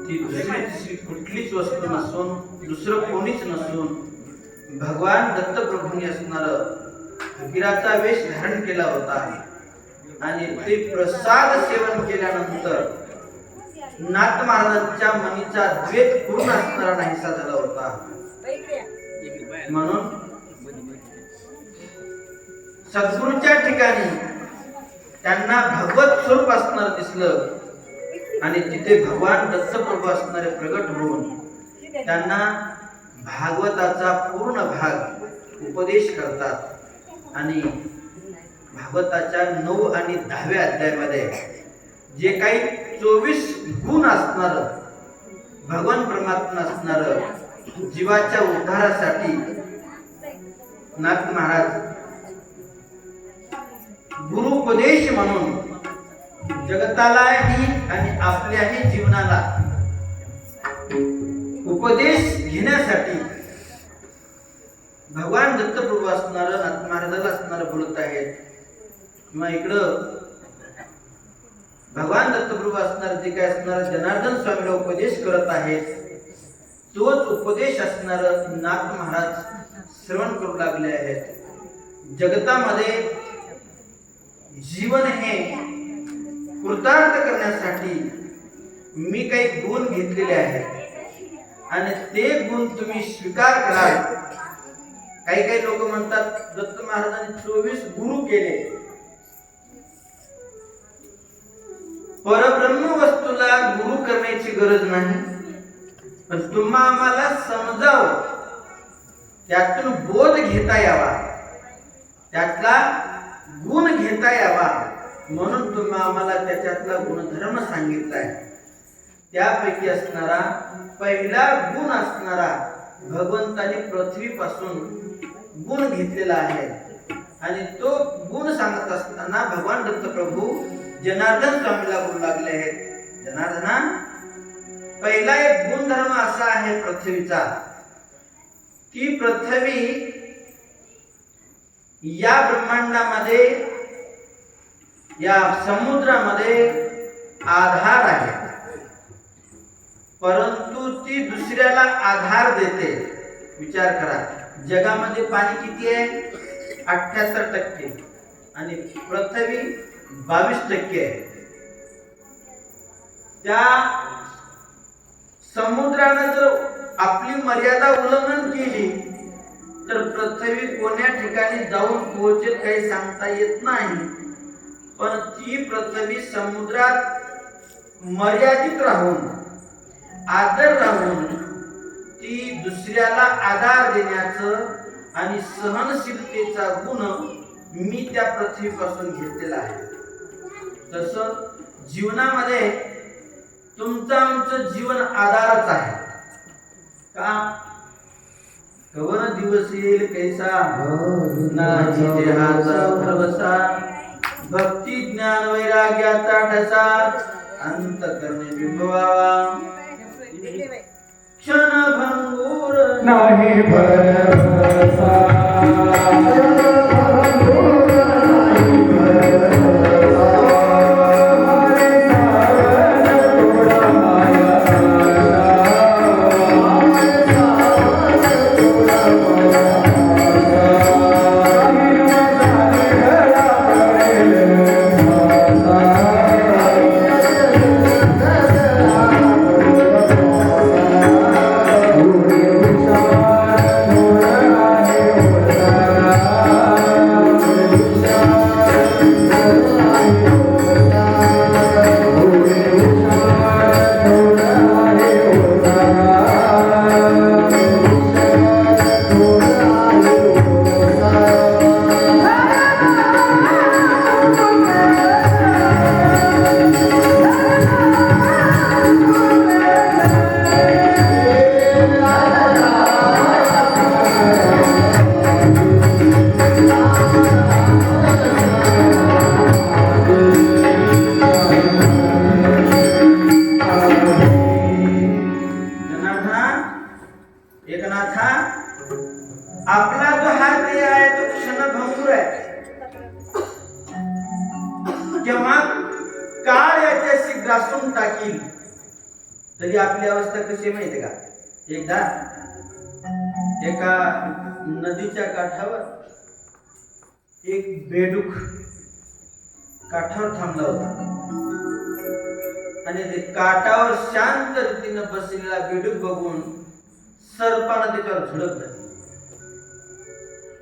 ती दुसरी कुठलीच वस्तू नसून, दुसरं कोणीच नसून, भगवान दत्त प्रभूंनी असणार फकीराचा वेश धारण केला होता. आणि ते प्रसाद सेवन केल्यानंतर नाथ महाराजांच्या मनीचा द्वेष पूर्ण असणारा नाहीसा झाला होता. म्हणून सद्गुरूच्या ठिकाणी त्यांना भगवत स्वरूप असणार दिसलं आणि तिथे भगवान दत्तप्रभू असणारे प्रगट होऊन त्यांना भागवताचा पूर्ण भाग उपदेश करतात. आणि भागवताच्या 9 आणि 10व्या अध्यायामध्ये जे काही 24 गुण असणार, भगवान परमात्मा असणार, जीवाच्या उद्धारासाठी नाथ महाराज गुरुपदेश म्हणून जगतालाही आणि आपल्याही जीवनाला उपदेश घेण्यासाठी भगवान दत्तप्रभू असणार, नाथ महाराजाला असणार बोलत आहेत. किंवा इकडं भगवान दत्तप्रभू असणार जे काय असणार जनार्दन स्वामीला उपदेश करत आहेत, तोच उपदेश असणार नाथ महाराज श्रवण करू लागले आहेत. जगतामध्ये जीवन हे कृतार्थ करण्यासाठी मी काही गुण घेतलेले आहेत आणि ते गुण तुम्ही स्वीकार कराल. काही काही लोक म्हणतात दत्त महाराजांनी 24 गुरु केले. परब्रह्म वस्तूला गुरु करण्याची गरज नाही, पण तुम्हा आम्हाला समजावं, त्यातून बोध घेता यावा, त्यातला गुण घेता यावा म्हणून तुम्हा आम्हाला त्याच्यातला गुणधर्म सांगितलाय. त्यापैकी असणारा पहिला गुण असणारा भगवंताने पृथ्वीपासून गुण घेतलेला आहे. आणि तो गुण सांगत असताना भगवान दत्त प्रभू जनार्दन स्वामीला बोलू लागले आहेत, जनार्दना, पहिला एक गुणधर्म असा आहे पृथ्वीचा की पृथ्वी या ब्रह्मांडामध्ये, या समुद्रामध्ये आधार आहे, परंतु ती दुसऱ्याला आधार देते. विचार करा, जगामध्ये पाणी किती आहे? 78% आणि पृथ्वी 22% आहे. त्या समुद्राने जर आपली मर्यादा उल्लंघन केली तर पृथ्वी कोण्या ठिकाणी जाऊन पोहोचेल काही सांगता येत नाही. पण ती पृथ्वी समुद्रात मर्यादित राहून, आदर राहून, ती दुसऱ्याला आधार देण्याचं आणि सहनशीलतेचा गुण मी त्या पृथ्वीपासून घेतलेला आहे. तसं जीवनामध्ये तुमचं आमचं जीवन आधारच आहे. का? कवन दिवस येईल कैसा नाही देहाचा भरवसा, भक्ती ज्ञान वैराग्याचा ठसा, अंतकरणे बिंबवावा, क्षणभंगूर नाही भरवसा. एकनाथा, आपला जो हात आहे तो क्षणभंगूर आहे. केव्हा काळ याच्याशी ग्रासून टाकील तरी आपली अवस्था कशी माहिती का? एकदा एका नदीच्या काठावर एक बेडूक काठावर थांबला होता आणि ते काठावर शांत रीतीनं बसलेला बेडूक बघून सर्पानं त्याच्यावर झडप घातली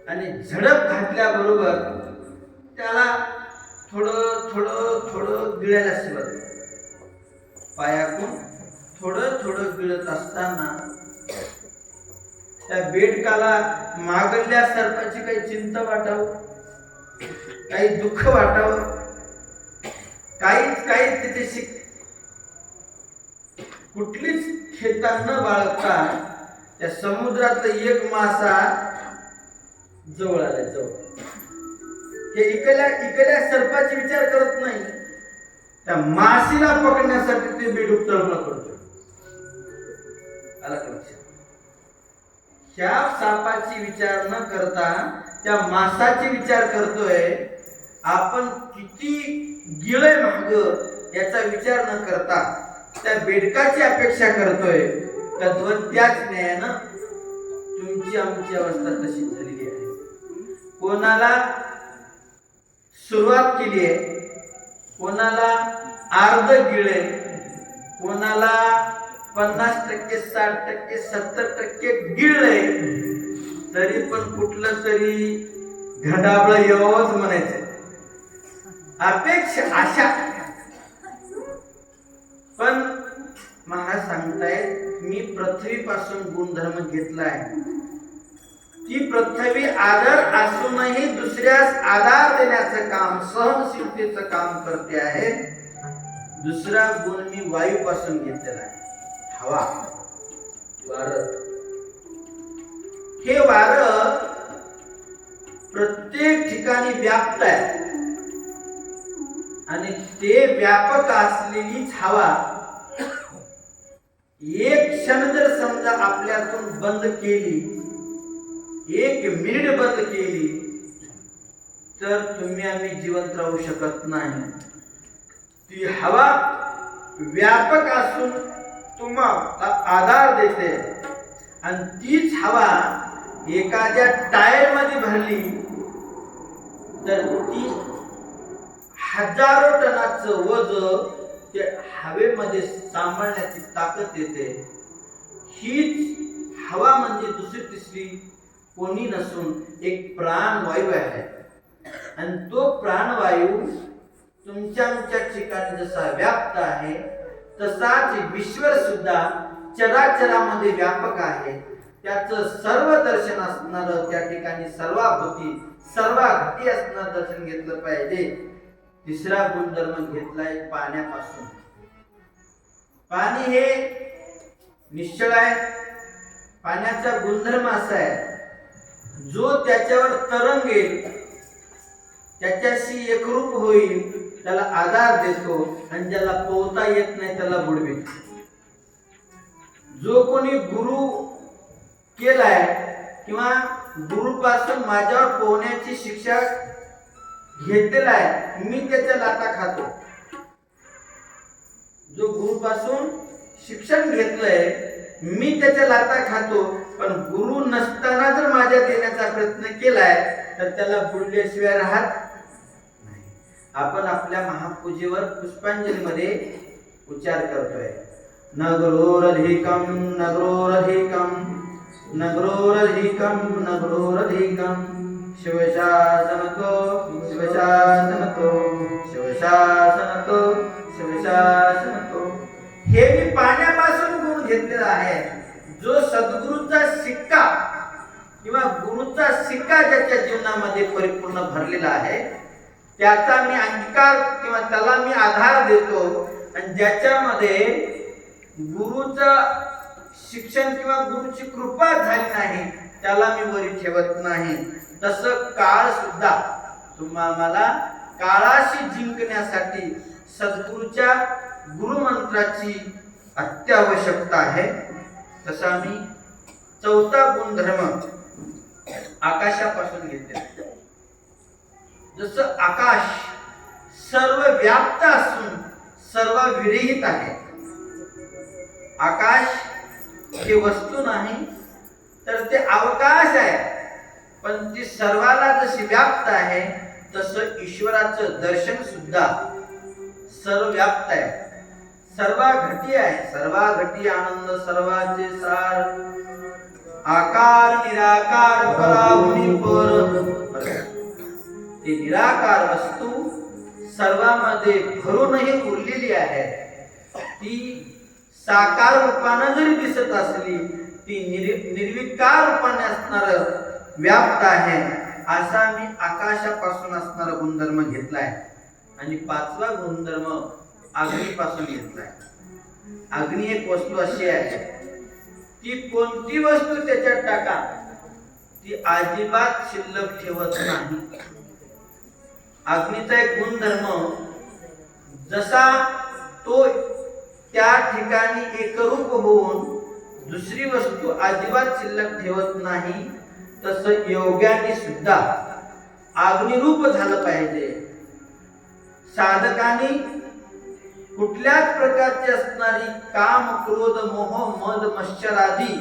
आणि झडप घातल्याबरोबर त्याला थोडं थोडं थोडं गिळायला सुरुवात झाली. पायातून थोडं थोडं गिळत असताना त्या बेडकाला मागल्या सर्पाची काही चिंता वाटावं, काही दुःख वाटावं, काहीच तिथे कुठलीच खेता न बाळगता त्या समुद्रातलं एक मासा जवळ आला. जवळ हे इकल्या सर्पाचे विचार करत नाही, त्या माशीला पकडण्यासाठी ते बेडूक तळमळ करतो. आला का लक्षात? ह्या सापाची विचार न करता त्या मासाची विचार करतोय. आपण किती गिळे माग याचा विचार न करता त्या बेडकाची अपेक्षा करतोय. तद्वत त्याच न्यायानं तुमची आमची अवस्था तशी झालेली आहे. कोणाला सुरुवात केली आहे, कोणाला अर्ध गिळे, कोणाला 50%, 60%, 70% गिळले, तरी पण कुठलं तरी घडाबळ येवच म्हणायचं. अपेक्षा आशा. पण महाराज सांगतायत मी पृथ्वीपासून गुणधर्म घेतलाय. ती पृथ्वी आदर असूनही दुसऱ्यास आधार देण्याचं काम, सहनशीलतेचं काम करते आहे. दुसरा गुण मी वायूपासून घेतलेला आहे, हवा, वारं. हे वारं प्रत्येक ठिकाणी व्याप्त आहे आणि ते व्यापक असलेलीच हवा एक क्षण जर समजा आपल्यातून बंद केली, 1 मिनिट बंद केली, तर तुम्ही आम्ही जिवंत राहू शकत नाही. ती हवा व्यापक असून तुम्हाला आधार देते आणि तीच हवा एखाद्या टायर मध्ये भरली तर ती हजारो टनाचं वजन ते हवेमध्ये सांभाळण्याची ताकद येते. हीच हवा म्हणजे दुसरी तिसरी कोणी नसून एक प्राणवायू आहे आणि तो प्राणवायू तुमच्या ठिकाणी जसा व्याप्त आहे तसाच ईश्वर सुद्धा चराचरामध्ये व्यापक आहे. त्याचं सर्व दर्शन असणारं, त्या ठिकाणी सर्वाभूती सर्वाघटी असणारं दर्शन घेतलं पाहिजे. तिसरा गुणधर्म घेतलाय पाण्यापासून. पाणी हे निश्चळ आहे. पाण्याचा गुणधर्म असा आहे, जो त्याच्यावर तरंगेल, त्याच्याशी एकरूप होईल, त्याला आधार देतो आणि ज्याला पोहता येत नाही त्याला बुडवितो. जो कोणी गुरु केलाय किंवा गुरुपासून माझ्यावर पोहण्याची शिक्षा घेतलेला आहे, मी त्याच्या लाथा खातो. जो गुरुपासून शिक्षण घेतलंय मी त्याच्या लाथा खातो. पण गुरु नसताना जर माझ्या देण्याचा प्रयत्न केलाय तर त्याला बुडल्याशिवाय राहत नाही. आपण आपल्या महापूजेवर पुष्पांजलीमध्ये उच्चार करतोय, नगरोरधिकम नगरोरधिकम नगरोरधिकम नगरोरधिकम शिवशासनतो शिवशासनतो शिवशासनतो शिवशासनतो. हे मी पाण्यापासून गुण घेतलेला आहे. जो सद्गुरूचा सिक्का किंवा गुरुचा सिक्का ज्याच्या जीवनामध्ये परिपूर्ण भरलेला आहे त्याचा मी अंगीकार किंवा त्याला मी आधार देतो. आणि ज्याच्यामध्ये गुरुचं शिक्षण किंवा गुरुची कृपा झाली नाही त्याला मी वरी ठेवत नाही. तसं काळ सुद्धा तुम्हाला काळाशी जिंकण्यासाठी सद्गुरूच्या गुरुमंत्राची अत्यावश्यकता आहे. तसा मी चौथा गुणधर्म आकाशापासून घेतलेला. जसं आकाश सर्व व्याप्त असून सर्व विरहित आहे. आकाश हे वस्तू नाही तर ते अवकाश आहे, पण ती सर्वाला जशी व्याप्त आहे तसं ईश्वराचं दर्शन सुद्धा सर्वव्याप्त आहे, सर्वा घटी आहे. सर्वा घटी आनंद सर्वाचे सार, आकार निराकार पराहुनी पर. ती निराकार वस्तू सर्वांमध्ये भरूनही उरलेली आहे. ती साकार रूपाने जरी दिसत असली ती निर्विकार रूपाने असणार व्याप्त आहे. असा मी आकाशापासून असणारा गुणधर्म घेतलाय. आणि पाचवा गुणधर्म अग्नीपासून घेतलाय. अग्नी एक वस्तू अशी आहे, ती कोणती वस्तू त्याच्यात टाका ती अजिबात शिल्लक ठेवत नाही. अग्नीचा एक गुणधर्म, जसा तो त्या ठिकाणी एकरूप होऊन दुसरी वस्तू अजिबात शिल्लक ठेवत नाही, तसं योग्याने सुद्धा अग्निरूप झालं पाहिजे. साधकांनी कुठल्याच प्रकारची असणारी काम क्रोध मोह मद मत्सर आदी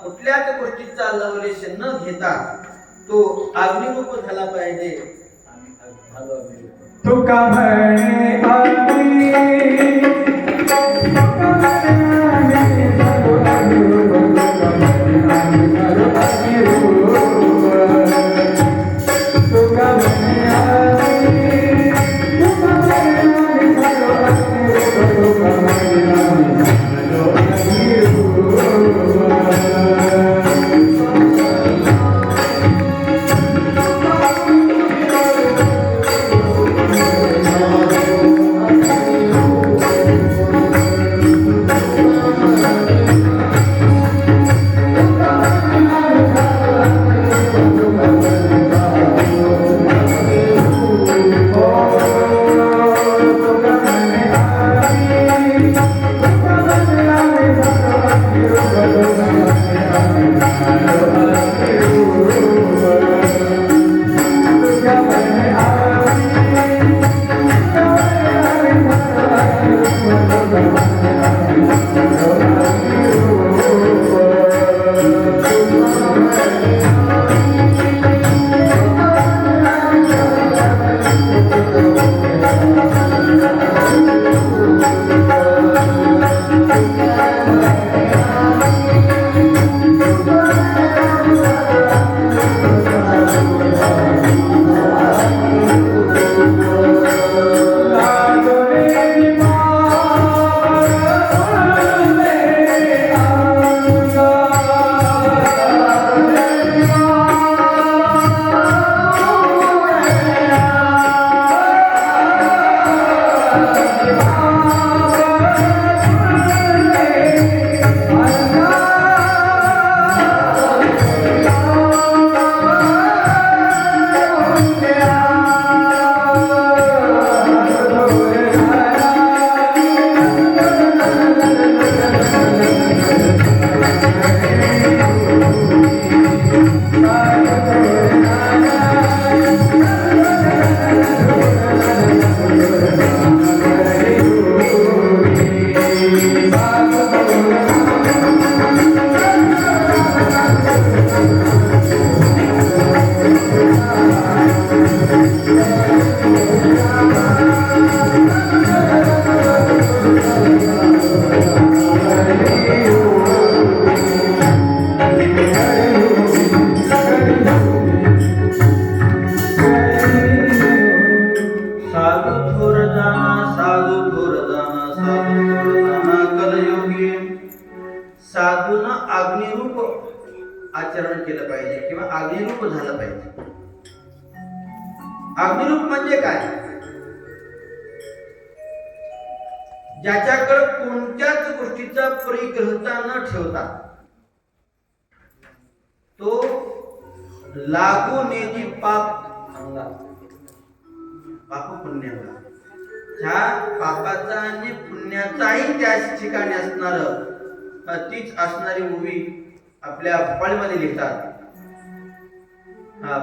कुठल्याच गोष्टीचा लवलेश न घेता तो अग्निरूप झाला पाहिजे. तुका म्हणे आचरण केलं पाहिजे किंवा अग्निरूप झालं पाहिजे. अग्निरूप म्हणजे काय? ज्याच्याकडे कोणत्याच गोष्टीचा परिग्रहता न ठेवता तो लागू नेती पाप पुण्याला, ह्या पापाचा आणि पुण्याचाही त्याच ठिकाणी असणार तीच असणारी उभी आपल्या फळमध्ये लिहितात.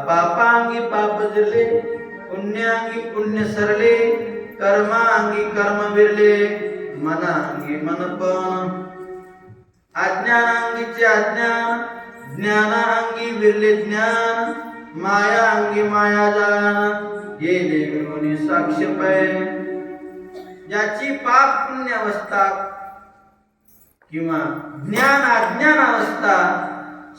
पापांगी पाप जरले पुण्याअंगी पुण्य सरले, कर्माअंगी कर्म विरले, मनाअंगी मनपण, अज्ञानांगीचे अज्ञान, ज्ञानाअंगी विरले ज्ञान, मायाअंगी माया जान, गेले मिळून साक्ष पै. ज्याची पाप पुण्य अवस्था किंवा ज्ञान अज्ञान अवस्था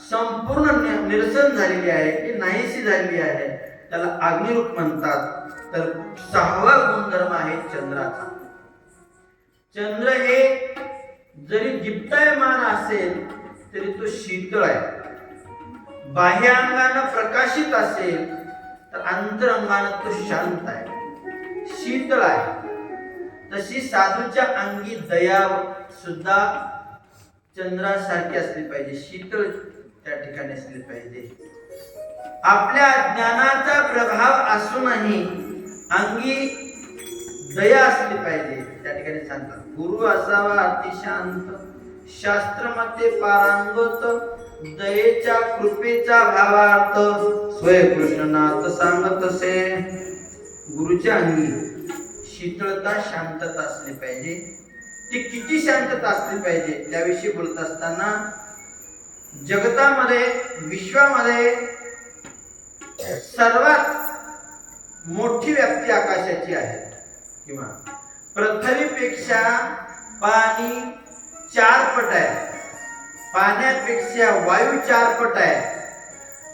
संपूर्ण निरसन झालेली आहे की नाहीशी झालेली आहे, त्याला अग्निरूप म्हणतात. तर 6वा गुणधर्म आहे चंद्राचा. चंद्र हे जरी दीप्तायमान असेल तरी तो शीतळ आहे. बाह्य अंगानं प्रकाशित असेल तर अंतरंगानं तो शांत आहे, शीतळ आहे. तशी साधूच्या अंगी दया सुद्धा चंद्रासारखी असली पाहिजे, शीतळ त्या ठिकाणी असली पाहिजे. आपल्या ज्ञानाचा प्रभाव असूनही अंगी दया असली पाहिजे. त्या ठिकाणी सांगतात, गुरु असावा अतिशांत, शास्त्रमते पारंगत, दयेच्या कृपेचा भावार्थ, स्वय कृष्णनाथ सांगतसे. गुरुच्या अंगी शीतळता शांतता असली पाहिजे. ती किती शांतता असली पाहिजे त्याविषयी बोलत असताना, जगतामध्ये विश्वामध्ये सर्वात मोठी व्याप्ती आकाशाची आहे, किंवा पृथ्वीपेक्षा पाणी 4 पट आहे, पाण्यापेक्षा वायू 4 पट आहे,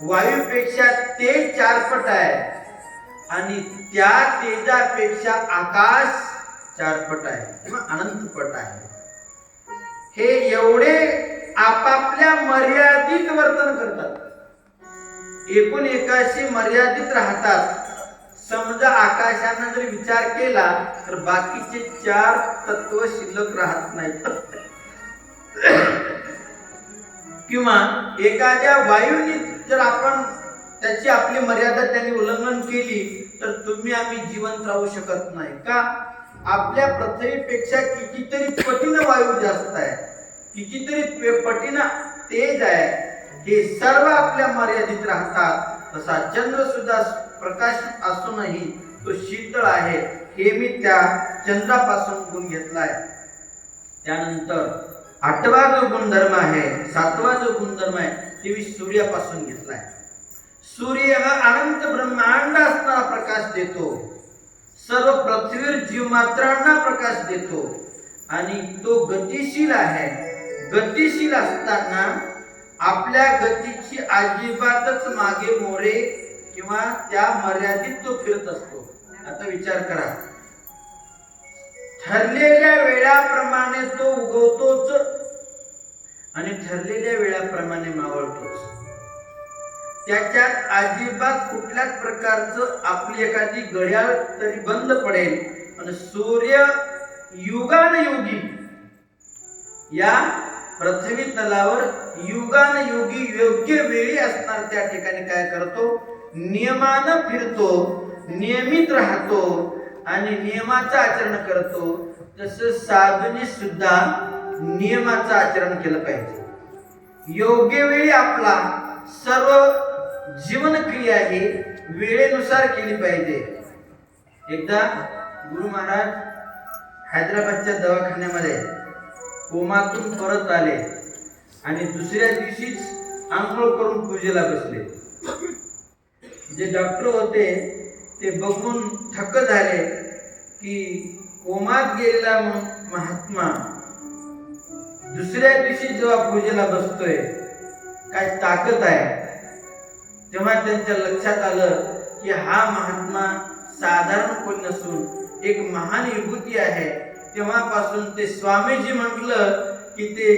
वायूपेक्षा तेज 4 पट आहे, आणि त्या तेजापेक्षा आकाश 4 पट आहे किंवा अनंत पट आहे. हे एवढे आपापल्या मर्यादित वर्तन करतात, एकूण एकाशी मर्यादित राहतात. समजा आकाशानं जर विचार केला तर बाकीचे 4 तत्व शिल्लक राहत नाहीत. किंवा एखाद्या वायूने जर आपण त्याची आपली मर्यादा त्यांनी उल्लंघन केली तर तुम्ही आम्ही जिवंत राहू शकत नाही. का? आपल्या पृथ्वीपेक्षा कितीतरी पटीनं वायू जास्त आहे, कितीतरी पटीनं तेज आहे. हे सर्व आपल्या मर्यादित राहतात. तसा चंद्र सुद्धा प्रकाशित असूनही तो शीतळ आहे. हे मी त्या चंद्रापासून गुण घेतलाय. त्यानंतर 8वा जो गुणधर्म आहे, 7वा जो गुणधर्म आहे ते मी सूर्यापासून घेतलाय. सूर्य हा अनंत ब्रह्मांड असणारा प्रकाश देतो, सर्व पृथ्वीवर जीवमात्रांना प्रकाश देतो, आणि तो गतिशील आहे. गतिशील असताना आपल्या गतीची अजिबातच मागे मोरे किंवा त्या मर्यादित तो फिरत असतो. आता विचार करा, ठरलेल्या वेळाप्रमाणे तो उगवतोच आणि ठरलेल्या वेळाप्रमाणे मावळतोच. त्याच्यात अजिबात कुठल्याच प्रकारचं आपली एखादी घड्याळ तरी बंद पडेल. आणि सूर्य युगानयुगी या पृथ्वी तलावर युगानयुगी योग्य वेळी असणार त्या ठिकाणी काय करतो, नियमानं फिरतो, नियमित राहतो आणि नियमाचं आचरण करतो. तसं साधूने सुद्धा नियमाचं आचरण केलं पाहिजे. योग्य वेळी आपला सर्व जीवनक्रिया ही वेळेनुसार केली पाहिजे. एकदा गुरु महाराज हैदराबादच्या दवाखान्यामध्ये कोमातून परत आले आणि दुसऱ्या दिवशीच आंघोळ करून पूजेला बसले. जे डॉक्टर होते ते बघून थक्क झाले की कोमात गेलेला महात्मा दुसऱ्या दिवशी जेव्हा पूजेला बसतोय काय ताकद आहे. तेव्हा त्यांच्या लक्षात आलं की हा महात्मा साधारण कोण नसून एक महान विभूती आहे. तेव्हापासून ते स्वामीजी म्हटलं की ते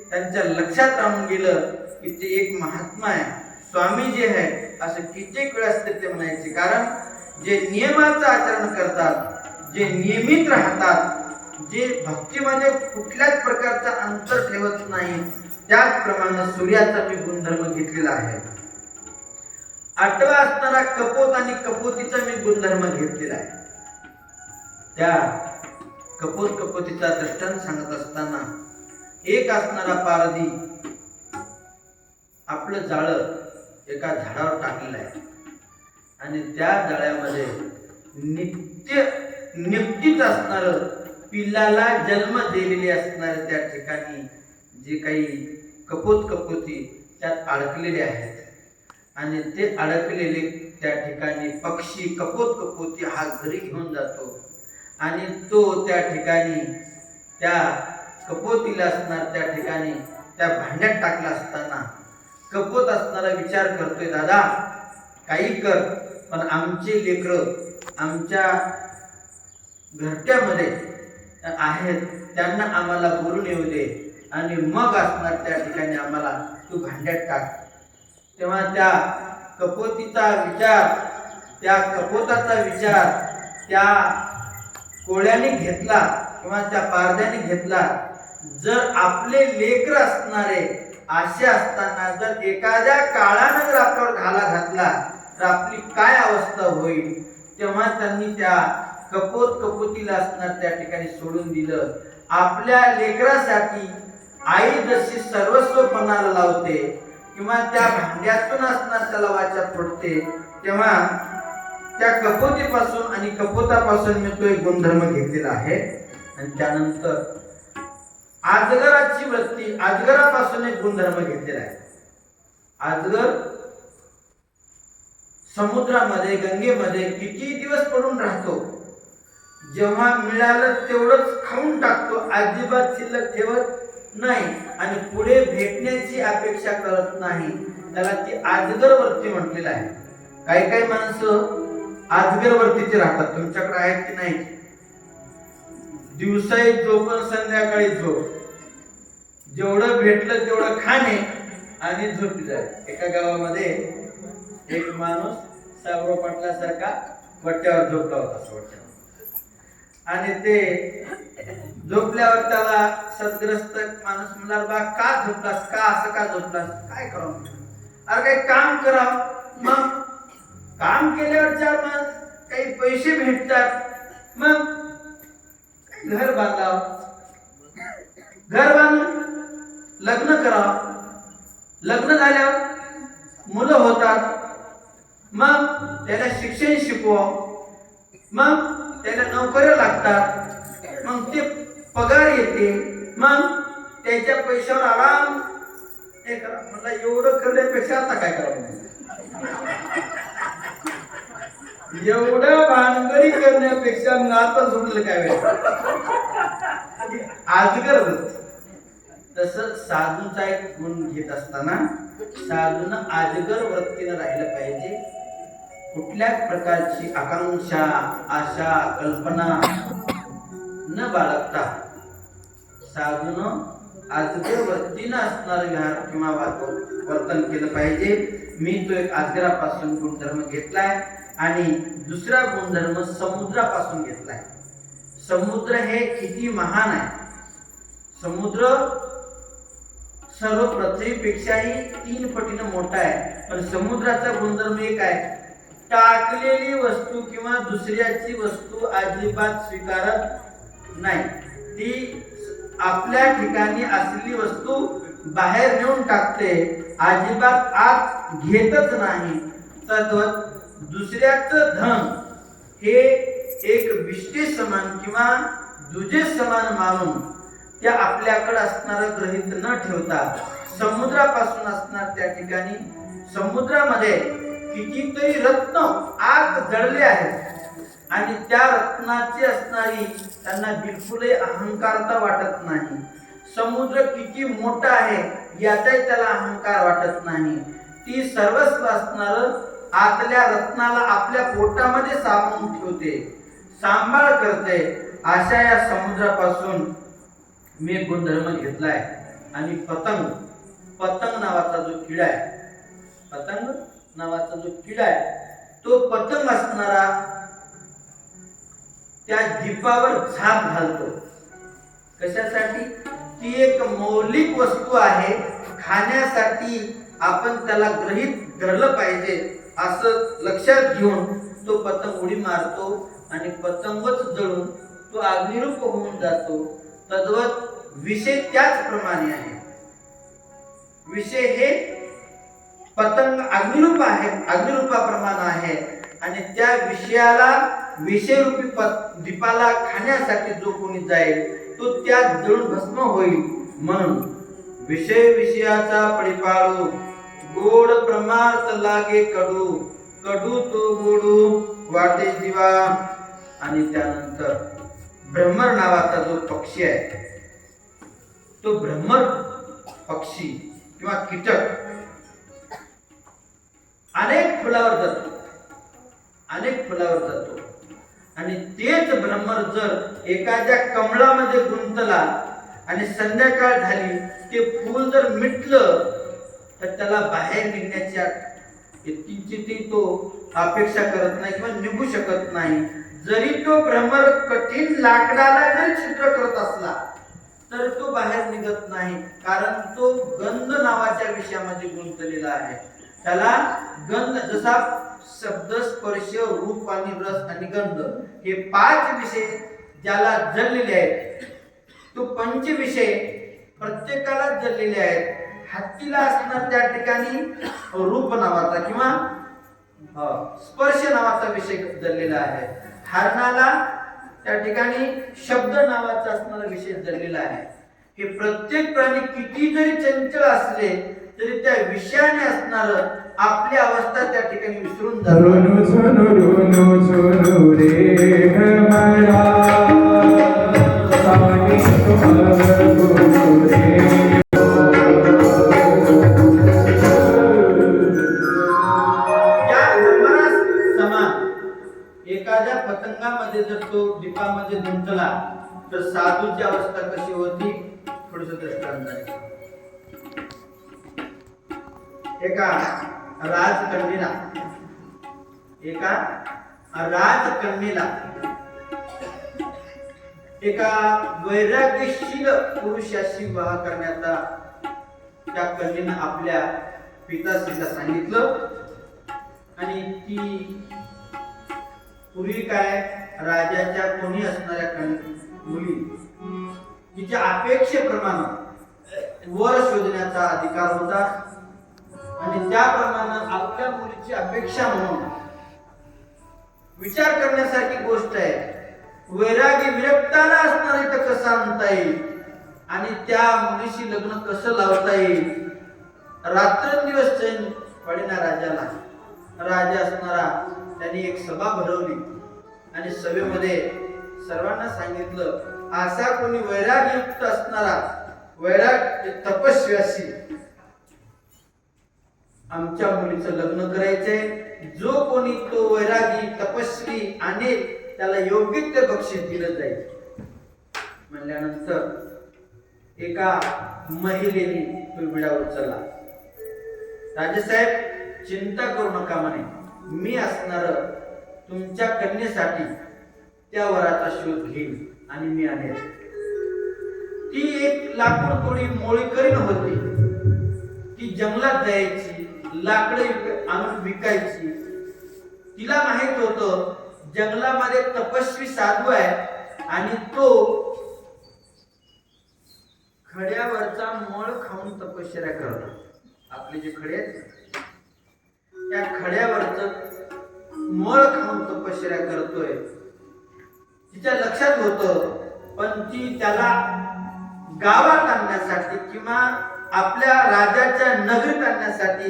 त्यांच्या लक्षात राहून गेलं की ते एक महात्मा आहे, स्वामीजी आहे असं कित्येक वेळा ते म्हणायचे. कारण जे नियमाचं आचरण करतात, जे नियमित राहतात, जे भक्तीमध्ये कुठल्याच प्रकारचा अंतर ठेवत नाही, त्याचप्रमाणे सूर्याचा मी गुणधर्म घेतलेला आहे. 8वा असणारा कपोत आणि कपोतीचा मी गुणधर्म घेतलेला आहे. त्या कपोतीचा दृष्टांत सांगत असताना, एक असणारा पारधी आपलं जाळं एका झाडावर टाकलेलं आहे. आणि त्या जाळ्यामध्ये नित्य असणार पिल्लाला जन्म दिलेले असणारे त्या ठिकाणी जे काही कपोती त्यात अडकलेले आहेत आणि ते अडकलेले त्या ठिकाणी पक्षी कपोती हा घरी घेऊन जातो आणि तो त्या ठिकाणी त्या कपोतीला असणार त्या ठिकाणी त्या भांड्यात टाकला असताना कपोत असणारा विचार करतोय, दादा काही कर पण आमचे लेकरं आमच्या घरट्यामध्ये आहेत त्यांना आम्हाला बोलून येऊ दे आणि मग असणार त्या ठिकाणी आम्हाला तू भांड्यात टाक. तेव्हा त्या कपोतीचा विचार त्या कपोताचा विचार त्या कोळ्याने घेतला किंवा त्या पारध्याने घेतला. जर आपले लेकर असणारे असे असताना जर एखाद्या काळानं जर आपल्यावर घाला घातला तर आपली काय अवस्था होईल. तेव्हा त्यांनी त्या कपोतीला असणार त्या ठिकाणी सोडून दिलं. आपल्या लेकरासाठी आई जशी सर्वस्व पणाला लावते किंवा त्या भांड्यातून असणार त्याला वाचा फोडते, तेव्हा त्या कपोतीपासून आणि कपोतापासून मी तो एक गुणधर्म घेतलेला आहे. आणि त्यानंतर अजगराची वृत्ती, अजगरापासून एक गुणधर्म घेतलेला आहे. अजगर समुद्रामध्ये गंगेमध्ये किती दिवस पडून राहतो, जेव्हा मिळालं तेवढंच खाऊन टाकतो, अजिबात शिल्लक ठेवत नाही आणि पुढे भेटण्याची अपेक्षा करत नाही. त्याला ती अजगर वृत्ती म्हटलेलं आहे. काही काही माणसं अजगर वृत्तीचे राहतात. तुमच्याकडे आहेत की नाही? दिवसाही झोप संध्याकाळी झोप, जेवढं भेटलं तेवढं खाणे आणि झोपी जाय. एका गावामध्ये एक माणूस साबरो पाटलासारखा वट्यावर झोपला होता. वट्यावर आणि ते झोपल्यावर त्याला सद्ग्रस्त माणूस म्हणला, बा का झोपलास, का असं का झोपलास, काय करावं? अरे काही काम करावं. मग काम केल्यावर चार काही पैसे भेटतात, मग घर बांधावं, घर बांधून लग्न करावं, लग्न झाल्यावर मुलं होतात, मग त्याला शिक्षण शिकवावं, मग त्याला नोकऱ्या लागतात, मग ते पगार येते, मग त्याच्या पैशावर आराम हे करा. मला एवढं करण्यापेक्षा आता काय करावं, एवढं भानगडी करण्यापेक्षा नातं सोडलं काय वेळ. अजगर वृत्ती. तसं साधूचा एक गुण घेत असताना साधून अजगर वृत्तीनं राहिलं पाहिजे. कुठल्याच प्रकारची आकांक्षा, आशा, कल्पना न बाळगता साधून अजगर वृत्तीनं असणारं विहार किंवा वर्तन केलं पाहिजे. मी तो एक अजगरापासून गुणधर्म घेतलाय आणि दुसरा गुणधर्म समुद्रापासून घेतलाय. समुद्र हे किती महान आहे. समुद्र सर्व पृथ्वीपेक्षाही 3 पटीनं मोठा आहे. पण समुद्राचा गुणधर्म एक आहे, टाकलेली वस्तू किंवा दुसऱ्याची वस्तू अजिबात स्वीकारत नाही. ती आपल्या ठिकाणी असलेली वस्तू बाहेर नेऊन टाकते, अजिबात आत घेतच नाही. तद्वत दुसऱ्याचं धन हे एक विष्टे समान किंवा दुजे समान मानून त्या आपल्याकडे असणारं ग्रहित न ठेवता समुद्रापासून असणार त्या ठिकाणी समुद्रामध्ये कितीतरी रत्न आग जळले आहेत आणि त्या रत्नाची असणारी त्यांना बिलकुलही अहंकारता वाटत नाही. समुद्र किती मोठा आहे याचाही त्याला अहंकार वाटत नाही. ती सर्वस्व असणार आतल्या रत्नाला आपल्या पोटामध्ये सामावून ठेवते, सांभाळ करते. अशा या समुद्रापासून मी गुणधर्म घेतलाय. आणि पतंग नावाचा जो किडा आहे, पतंग नावाचा जो किडा आहे, तो पतंग असणारा त्या दीपावर झाप घालतो. कशासाठी? ती एक मौलिक वस्तू आहे, खाण्यासाठी आपण त्याला गृहीत धरलं पाहिजे असं लक्षात घेऊन तो पतंग उडी मारतो आणि पतंगच जळून तो अग्निरूप होऊन जातो. तद्वत विषय त्याचप्रमाणे आहे. विषय हे पतंग अग्निरूप आहे, अग्निरूपाप्रमाणे आहे आणि त्या विषयाला विषयरूपी दीपाला खाण्यासाठी जो कोणी जाईल तो त्यात जळून भस्म होईल. म्हणून विषय विषयाचा पडिपाळू, गोड प्रमार्थ लागे कडू, कडू तो गोडू वाटे जीवा. आणि त्यानंतर भ्रमर नावाचा जो पक्षी आहे, तो भ्रमर पक्षी किंवा कीटक अनेक फुलावर जातो, अनेक फुलावर जातो. आणि तेच भ्रमर जर एखाद्या कमळामध्ये गुंतला आणि संध्याकाळ झाली ते फूल जर मिटलं तर त्याला बाहेर निघण्याच्या इतकी तो अपेक्षा करत नाही किंवा निघू शकत नाही. जरी तो भ्रमर कठीण लाकडाला जरी छिद्र करत असला तर तो बाहेर निघत नाही, कारण तो गंध नावाच्या विषयामध्ये गुंतलेला आहे. त्याला गंध, जसा शब्द, स्पर्श, रूप आणि रस आणि गंध हे 5 विषय ज्याला जडलेले आहेत, तो पंच विषय प्रत्येकाला जडलेले आहेत. हत्तीला असणार त्या ठिकाणी रूप नावाचा किंवा स्पर्श नावाचा विषय जडलेला आहे. हरणाला त्या ठिकाणी शब्द नावाचा असणारा विषय जडलेला आहे. हे प्रत्येक प्राणी किती जरी चंचल असले तरी त्या विषयाने असणार आपली अवस्था त्या ठिकाणी विसरून जातो. एखाद्या पतंगामध्ये जर तो दीपामध्ये गुंतला तर साधूची अवस्था कशी होती थोडस दृष्टांत आहे. एका राजकन्येला एका वैराग्यशील पुरुषाशी विवाह करण्याचा त्या कन्येनं आपल्या पिताश्रीला सांगितलं. आणि ती पूर्वी काय राजाच्या कोणी असणाऱ्या मुली तिच्या अपेक्षेप्रमाणे वर शोधण्याचा अधिकार होता. आणि त्याप्रमाणे आपल्या मुलीची अपेक्षा म्हणून विचार करण्यासारखी गोष्ट आहे. वैरागी विरक्ताला असणारे तर कसं आणता येईल आणि त्या मुलीशी लग्न कसं लावता येईल. रात्रंदिवस चैन पडेना राजाला. राजा असणारा त्यांनी एक सभा भरवली आणि सभेमध्ये सर्वांना सांगितलं, असा कोणी वैरागयुक्त असणारा वैराग तपस्व्याशी आमच्या मुलीचं लग्न करायचंय. जो कोणी तो वैरागी तपस्वी आणि त्याला योग्य ते बक्षीस दिलं जाईल. म्हणल्यानंतर एका महिलेने तो विडा उचलला. राजेसाहेब चिंता करू नका म्हणे, मी असणार तुमच्या कन्येसाठी त्या वराचा शोध घेईन आणि मी आणेन. ती एक लाकूड थोडी मोळीकरीण होती. ती जंगलात जायची, लाकडं आणून विकायची. तिला माहित होतं जंगलामध्ये तपस्वी साधू आहे आणि तो खड्यावरचा मळ खाऊन तपश्चर्या करतो. आपले जे खडे आहेत त्या खड्यावरच मळ खाऊन तपश्चर्या करतोय. तिच्या लक्षात होतं, पण ती त्याला गावात आणण्यासाठी किंवा आपल्या राजाच्या नगरीत आणण्यासाठी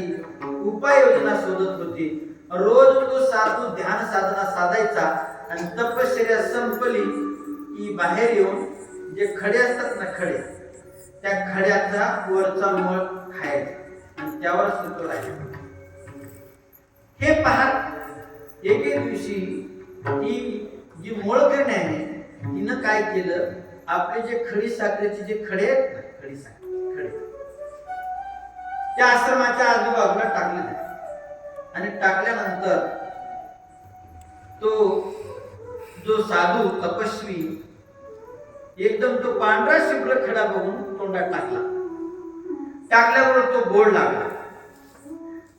उपाययोजना शोधत होती. रोज तो साधू ध्यान साधना साधायचा आणि तपश्चर्या संपली की बाहेर येऊन जे खडे असतात ना, खडे, त्या खड्याचा वरचा मळ खायचा आणि त्यावर सुतो राहायचा. हे पाहत एके दिवशी ती जी मोळकरणी आहे तिनं काय केलं, आपले जे खडी साखरेचे जे खडे आहेत ना, खडी साखर खडे त्या आश्रमाच्या आजूबाजूला टाकले आणि टाकल्यानंतर तो जो साधू तपस्वी एकदम तो पांढरा शुभ्र खडा बघून तोंडात टाकला. टाकल्यावर तो गोड लागला.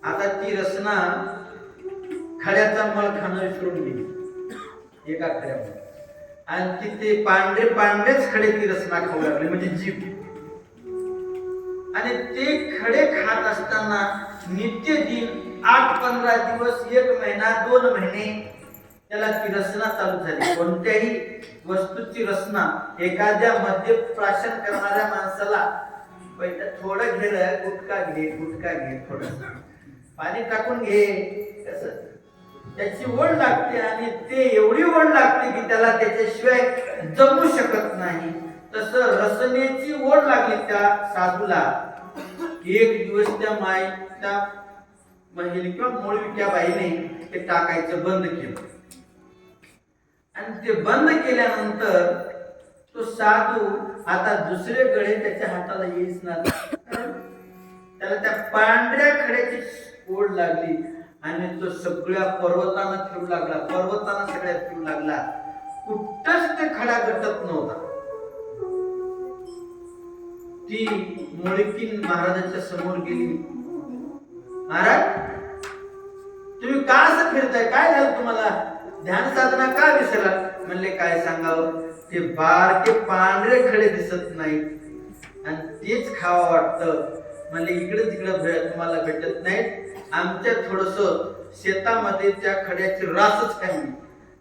आता ती रसना खड्याचा मळ खाणं विसरून गेली एका खड्यामध्ये आणि तिथे पांढरे पांढरेच खडे ती रसना खाऊ लागली, म्हणजे जीभ. आणि ते खडे खात असताना नित्य दिन 8-15 दिवस, 1 महिना, 2 महिने त्याला ती रचना चालू झाली. कोणत्याही वस्तूची रचना एखाद्या मद्यप्राशन करणाऱ्या माणसाला पहिलं थोडं घे रे, गुटखा घे थोडं पाणी टाकून घे, कसं त्याची ओढ लागते आणि ते एवढी ओढ लागते की त्याला त्याच्याशिवाय जमू शकत नाही. तसं रसनेची ओढ लागली त्या साधूला. एक दिवस त्या महिला किंवा मूळविक्या बाईने ते टाकायचं बंद केलं आणि ते बंद केल्यानंतर तो साधू आता दुसरे गळे त्याच्या हाताला येईच ना. त्याला त्या पांढऱ्या खड्याची ओढ लागली आणि तो सगळ्या पर्वतांना फिरू लागला. कुठंच ते खडा गटत नव्हता. ती मुळकीन महाराजांच्या समोर गेली. महाराज, तुम्ही का असं फिरताय? काय झालं तुम्हाला? ध्यान साधना का विसरला? म्हणले काय सांगावं, ते बारके पांढरे खडे दिसत नाहीत आणि तेच खावं वाटतं. म्हणले इकडे तिकडे तुम्हाला भेटत नाहीत. आमच्या थोडस शेतामध्ये त्या खड्याची रासच आहे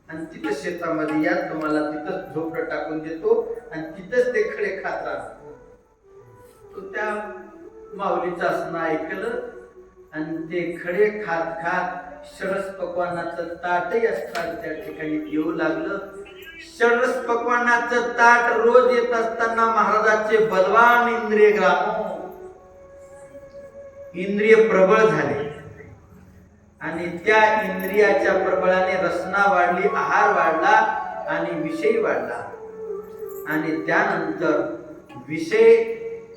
आणि तिथं शेतामध्ये या, तुम्हाला तिथंच झोपडं टाकून देतो आणि तिथंच ते खडे खात राहतो. तो त्या माऊलीचं असणं ऐकलं आणि ते खडे खात खात षडस पकवानाचं ताटही असताना त्या ठिकाणी येऊ लागलं. षडस पकवानाचं ताट रोज येत असताना महाराजाचे बलवान इंद्रिय प्रबळ झाले आणि त्या इंद्रियाच्या प्रबळाने रसना वाढली, आहार वाढला आणि विषय वाढला. आणि त्यानंतर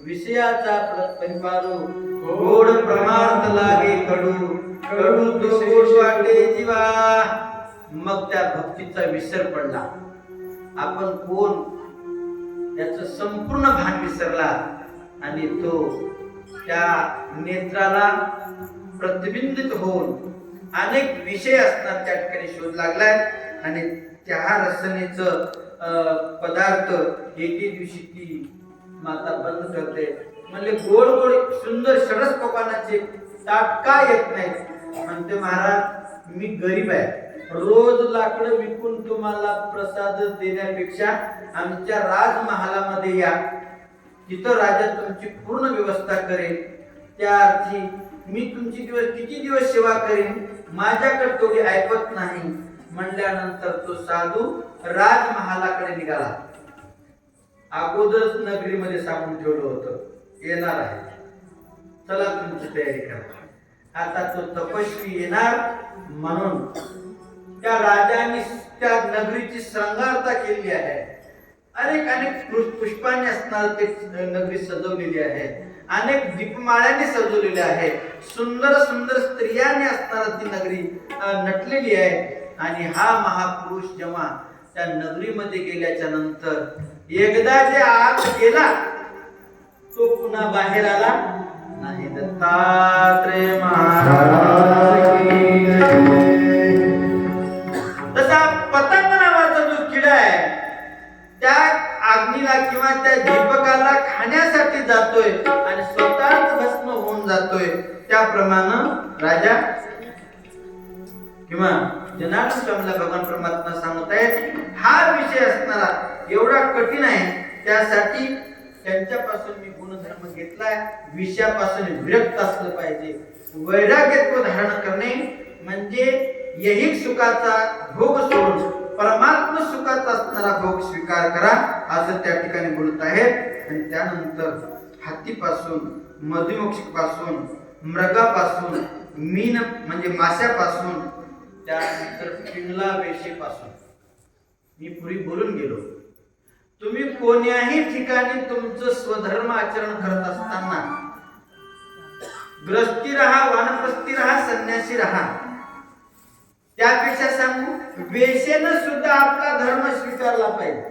विषयाचा परिपारो गोड प्रमार्थ लागे कडू, कडू तो गोड वाटे जीवा. मग त्या भक्तीचा विसर पडला. आपण कोण याचं संपूर्ण भान विसरला आणि तो त्या नेत्राला प्रतिबिंबित होऊन अनेक विषय असतात त्या ठिकाणी शोध लागलाय आणि त्या रसनेचं पदार्थ एके दिवशी ती माता बंद करते. म्हणजे गोड गोड सुंदर षडस पकवानाचे ताट का येत नाहीत? म्हणते महाराज, मी गरीब आहे, रोज लाकडं विकून तुम्हाला प्रसाद देण्यापेक्षा आमच्या राजमहालामध्ये या, तिथं राजा तुमची पूर्ण व्यवस्था करेल. त्या अर्थी मी तुमची किती दिवस सेवा करेन, माझ्याकडे तेवढी ऐपत नाही. म्हणल्यानंतर तो साधू राजमहालाकडे निघाला. अगोदरच नगरीमध्ये सांगून ठेवलं होतं येणार आहे, चला तुमची तयारी करा. आता तो तपस्वी येणार म्हणून त्या राजाने त्या नगरीची श्रंगारता केली आहे. अनेक पुष्पांनी असणार ते नगरी सजवलेली आहे. अनेक दीपमाळ्यांनी सजवलेली आहे. सुंदर सुंदर स्त्रियांनी असणार ती नगरी नटलेली आहे. आणि हा महापुरुष जेव्हा त्या नगरीमध्ये गेल्याच्या नंतर एकदा जे आत गेला तो पुन्हा बाहेर आला नाही. दत्तात्रेय महाराज की जय. तसा पतंग नावाचा जो किडा आहे त्या अग्नीला किंवा त्या दीपकाला खाण्यासाठी जातोय आणि स्वतःच भस्म होऊन जातोय, त्याप्रमाणे राजा किंवा जनार्दन स्वामीला भगवान परमात्मा सांगत आहेत हा विषय असणारा एवढा कठीण आहे. त्यासाठी त्यांच्यापासून मी गुणधर्म घेतलाय. विषयापासून विरक्त असलं पाहिजे. वैराग्यत्व धारण करणे म्हणजे ऐहिक सुखाचा भोग सोडून परमात्म सुखाचा असणारा भोग स्वीकार करा, असं त्या ठिकाणी बोलत आहेत. आणि त्यानंतर हत्तीपासून, मधुमक्षिकापासून, मृगापासून, मीन म्हणजे माशापासून, त्यानंतर पिंगला वेशीपासून मी पूर्वी बोलून गेलो. तुम्ही कोण्याही ठिकाणी तुमचं स्वधर्म आचरण करत असताना ग्रस्ती राहा, वानप्रस्थी राहा, संन्यासी राहा, त्यापेक्षा सांगू वेशेनं सुद्धा आपला धर्म स्वीकारला पाहिजे.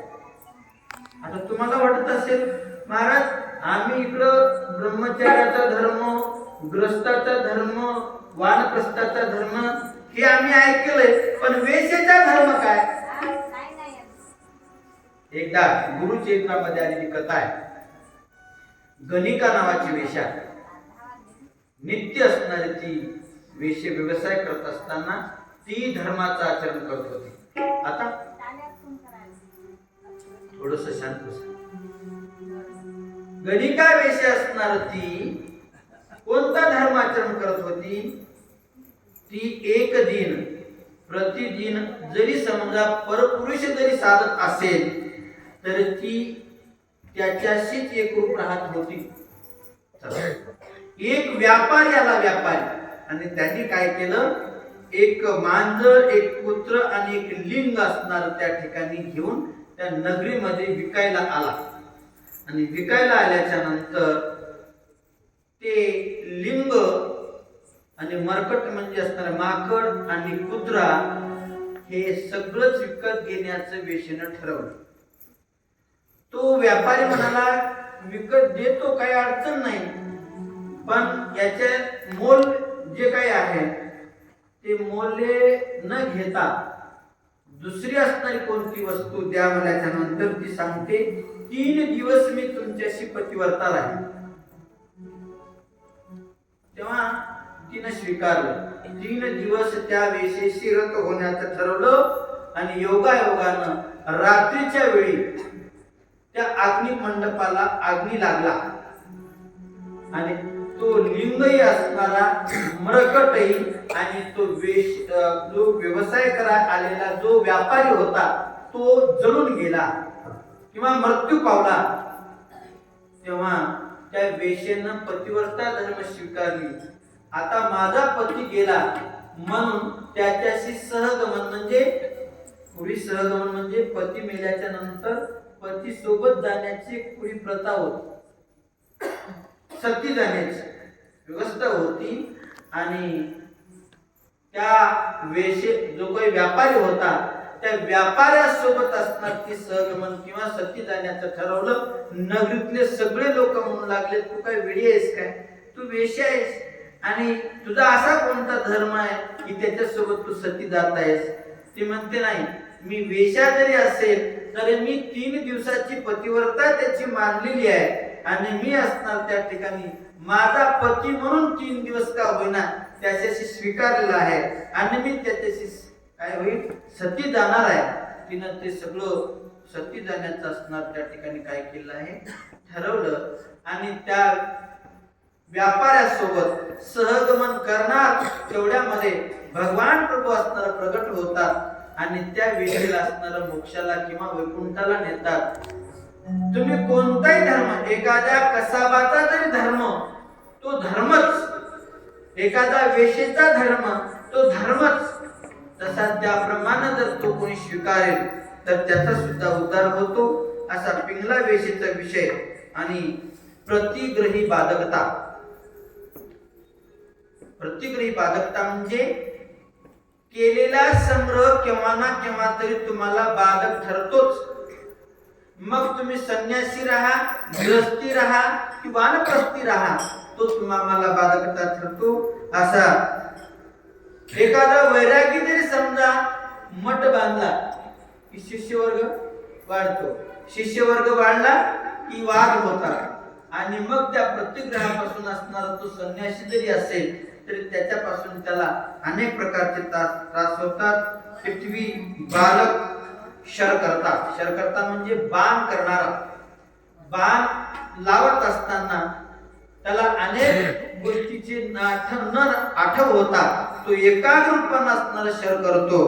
आता तुम्हाला वाटत असेल महाराज आम्ही इकडं ब्रह्मचार्याचा धर्म, ग्रस्ताचा धर्म, वानप्रस्थाचा धर्म हे आम्ही ऐकलंय, पण वेशेचा धर्म काय? एकदा गुरुचरित्रामध्ये आलेली कथा आहे. गणिका नावाची वेश्या, नित्य असणारी ती वेश्य व्यवसाय करत असताना ती धर्माचं आचरण करत होती. आता थोडस शांत बसा. गणिका वेश्या असणार ती कोणता धर्म आचरण करत होती? ती एक दिन प्रतिदिन जरी समजा परपुरुष जरी साधत असेल तर ती त्याच्याशीच एकरूप राहत होती. एक व्यापारी आला, व्यापारी, आणि त्यांनी काय केलं, एक मांजर, एक पुत्र आणि एक लिंग असणार त्या ठिकाणी घेऊन त्या नगरीमध्ये विकायला आला. आणि विकायला आल्याच्या नंतर ते लिंग आणि मरकट म्हणजे असणार माकड आणि कुत्रा हे सगळंच विकत घेण्याचं वेश्येनं ठरवलं. तो व्यापारी म्हणाला विकत देतो, काही अडचण नाही, पण याचे मोल जे काही आहे ते मोले न घेता दुसरी असणारी कोणती वस्तू द्या म्हणाल्याच्या नंतर ती सांगते 3 दिवस मी तुमच्याशी पतिव्रता राहील. तेव्हा तिने स्वीकारलं. 3 दिवस त्या वेश्येशी रत होण्याचं ठरवलं. आणि योगायोगानं रात्रीच्या वेळी त्या अग्नि मंडपाला अग्नी लागला आणि तो लिंगही असणारा मरकटही आणि तो जो व्यवसाय करायला आलेला जो व्यापारी होता तो जळून गेला किंवा मृत्यू पावला. तेव्हा त्या वेश्येनं पतिव्रता धर्म स्वीकारली. आता माझा पती गेला म्हणून त्याच्याशी सहगमन म्हणजे पुढी सहगमन म्हणजे पती मेल्याच्या नंतर पती सोबत जाण्याची पुढी प्रथा होती, सती जाण्याची व्यवस्था होती. आणि त्या वेश्ये जो काही व्यापारी होता त्या व्यापाऱ्यासोबत असणार ती सहगमन किंवा सती जाण्याचं ठरवलं. नगरीतले सगळे लोक म्हणू लागले तू काय वेडी आहेस काय, तू वेश्या आहेस आणि तुझा असा कोणता धर्म आहे की त्याच्यासोबत तू सती जात आहेस. ती म्हणते नाही, मी वेश्या जरी असेल तरी मी 3 दिवसाची पतिव्रता त्याची मानलेली आहे आणि मी असणार त्या ठिकाणी माझा पती म्हणून 3 दिवस का होईना त्याच्याशी स्वीकारलेला आहे आणि मी त्याच्याशी काय होईल सती जाणार आहे. तिनं ते सगळं सती जाण्याचं असणार त्या ठिकाणी काय केलं आहे ठरवलं. आणि त्या व्यापाऱ्यासोबत सहगमन करणार तेवढ्यामध्ये भगवान प्रभू असणारा प्रगट होतात आणि त्या वेळेला असणारा मोक्षाला किंवा वैकुंठाला नेतात. तुम्ही कोणताही धर्म, एखाद्या कसाबाचा जरी धर्म तो धर्मच, एखादा वेश्येचा धर्म तो धर्मच, तसा त्याप्रमाणे जर तो कोणी स्वीकारेल तर त्याचा सुद्धा उद्धार होतो. असा पिंगला वेश्येचा विषय. आणि प्रतिग्रही बाधकता. प्रतिग्रही बाधकता म्हणजे केलेला संग्रह केव्हा ना केव्हा तरी तुम्हाला बाधक ठरतोच. मग तुम्ही संन्यासी राहा, गृहस्थी राहा किंवा वानप्रस्थी राहा, तो तुम्हाला बाधकता ठरतो. असा एखादा वैरागी जरी समजा मठ बांधला की शिष्यवर्ग वाढतो, शिष्यवर्ग वाढला की वाद होतात. आणि मग त्या प्रतिग्रहापासून असणारा तो संन्यासी जरी असेल तरी त्याच्यापासून त्याला अनेक प्रकारचे त्रास होतात. पृथ्वी बालक शर करतात. शर करता म्हणजे बाण करणारा. बाण लावत असताना त्याला अनेक गोष्टीचे आठव होतात. तो एकाग्र रूपाने असणारा शर करतो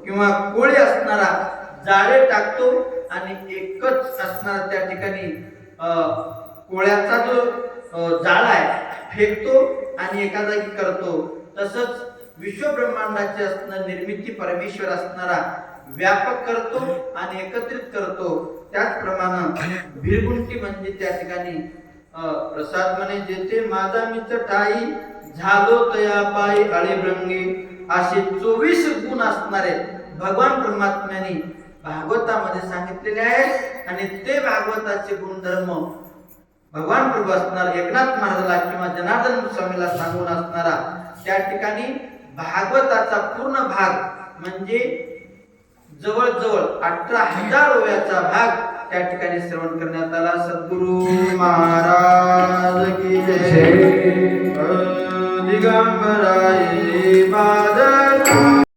किंवा कोळी असणारा जाळे टाकतो आणि एकच असणारा त्या ठिकाणी कोळ्याचा जो जाळा आहे फेकतो आणि एका जागी करतो. तसंच विश्व ब्रह्मांडाची असणारी निर्मिती परमेश्वर असणारा व्यापक करतो आणि एकत्रित करतो. त्याचप्रमाणे भिरगुंटी म्हणजे त्या ठिकाणी प्रसाद म्हणे जेथे माझा मित्र ठाई झालो तया पायी अळीभृंगी, असे 24 गुण असणारे भगवान परमात्म्याने भागवतामध्ये सांगितलेले आहेत. आणि ते भागवताचे गुणधर्म भगवान प्रभू असणार एकनाथ महाराजाला किंवा जनार्दन स्वामीला सांगून असणारा त्या ठिकाणी भागवताचा पूर्ण भाग म्हणजे जवळजवळ 18,000 ओव्याचा भाग त्या ठिकाणी श्रवण करण्यात आला. सद्गुरु महाराज की जय. दिगंबराई बादल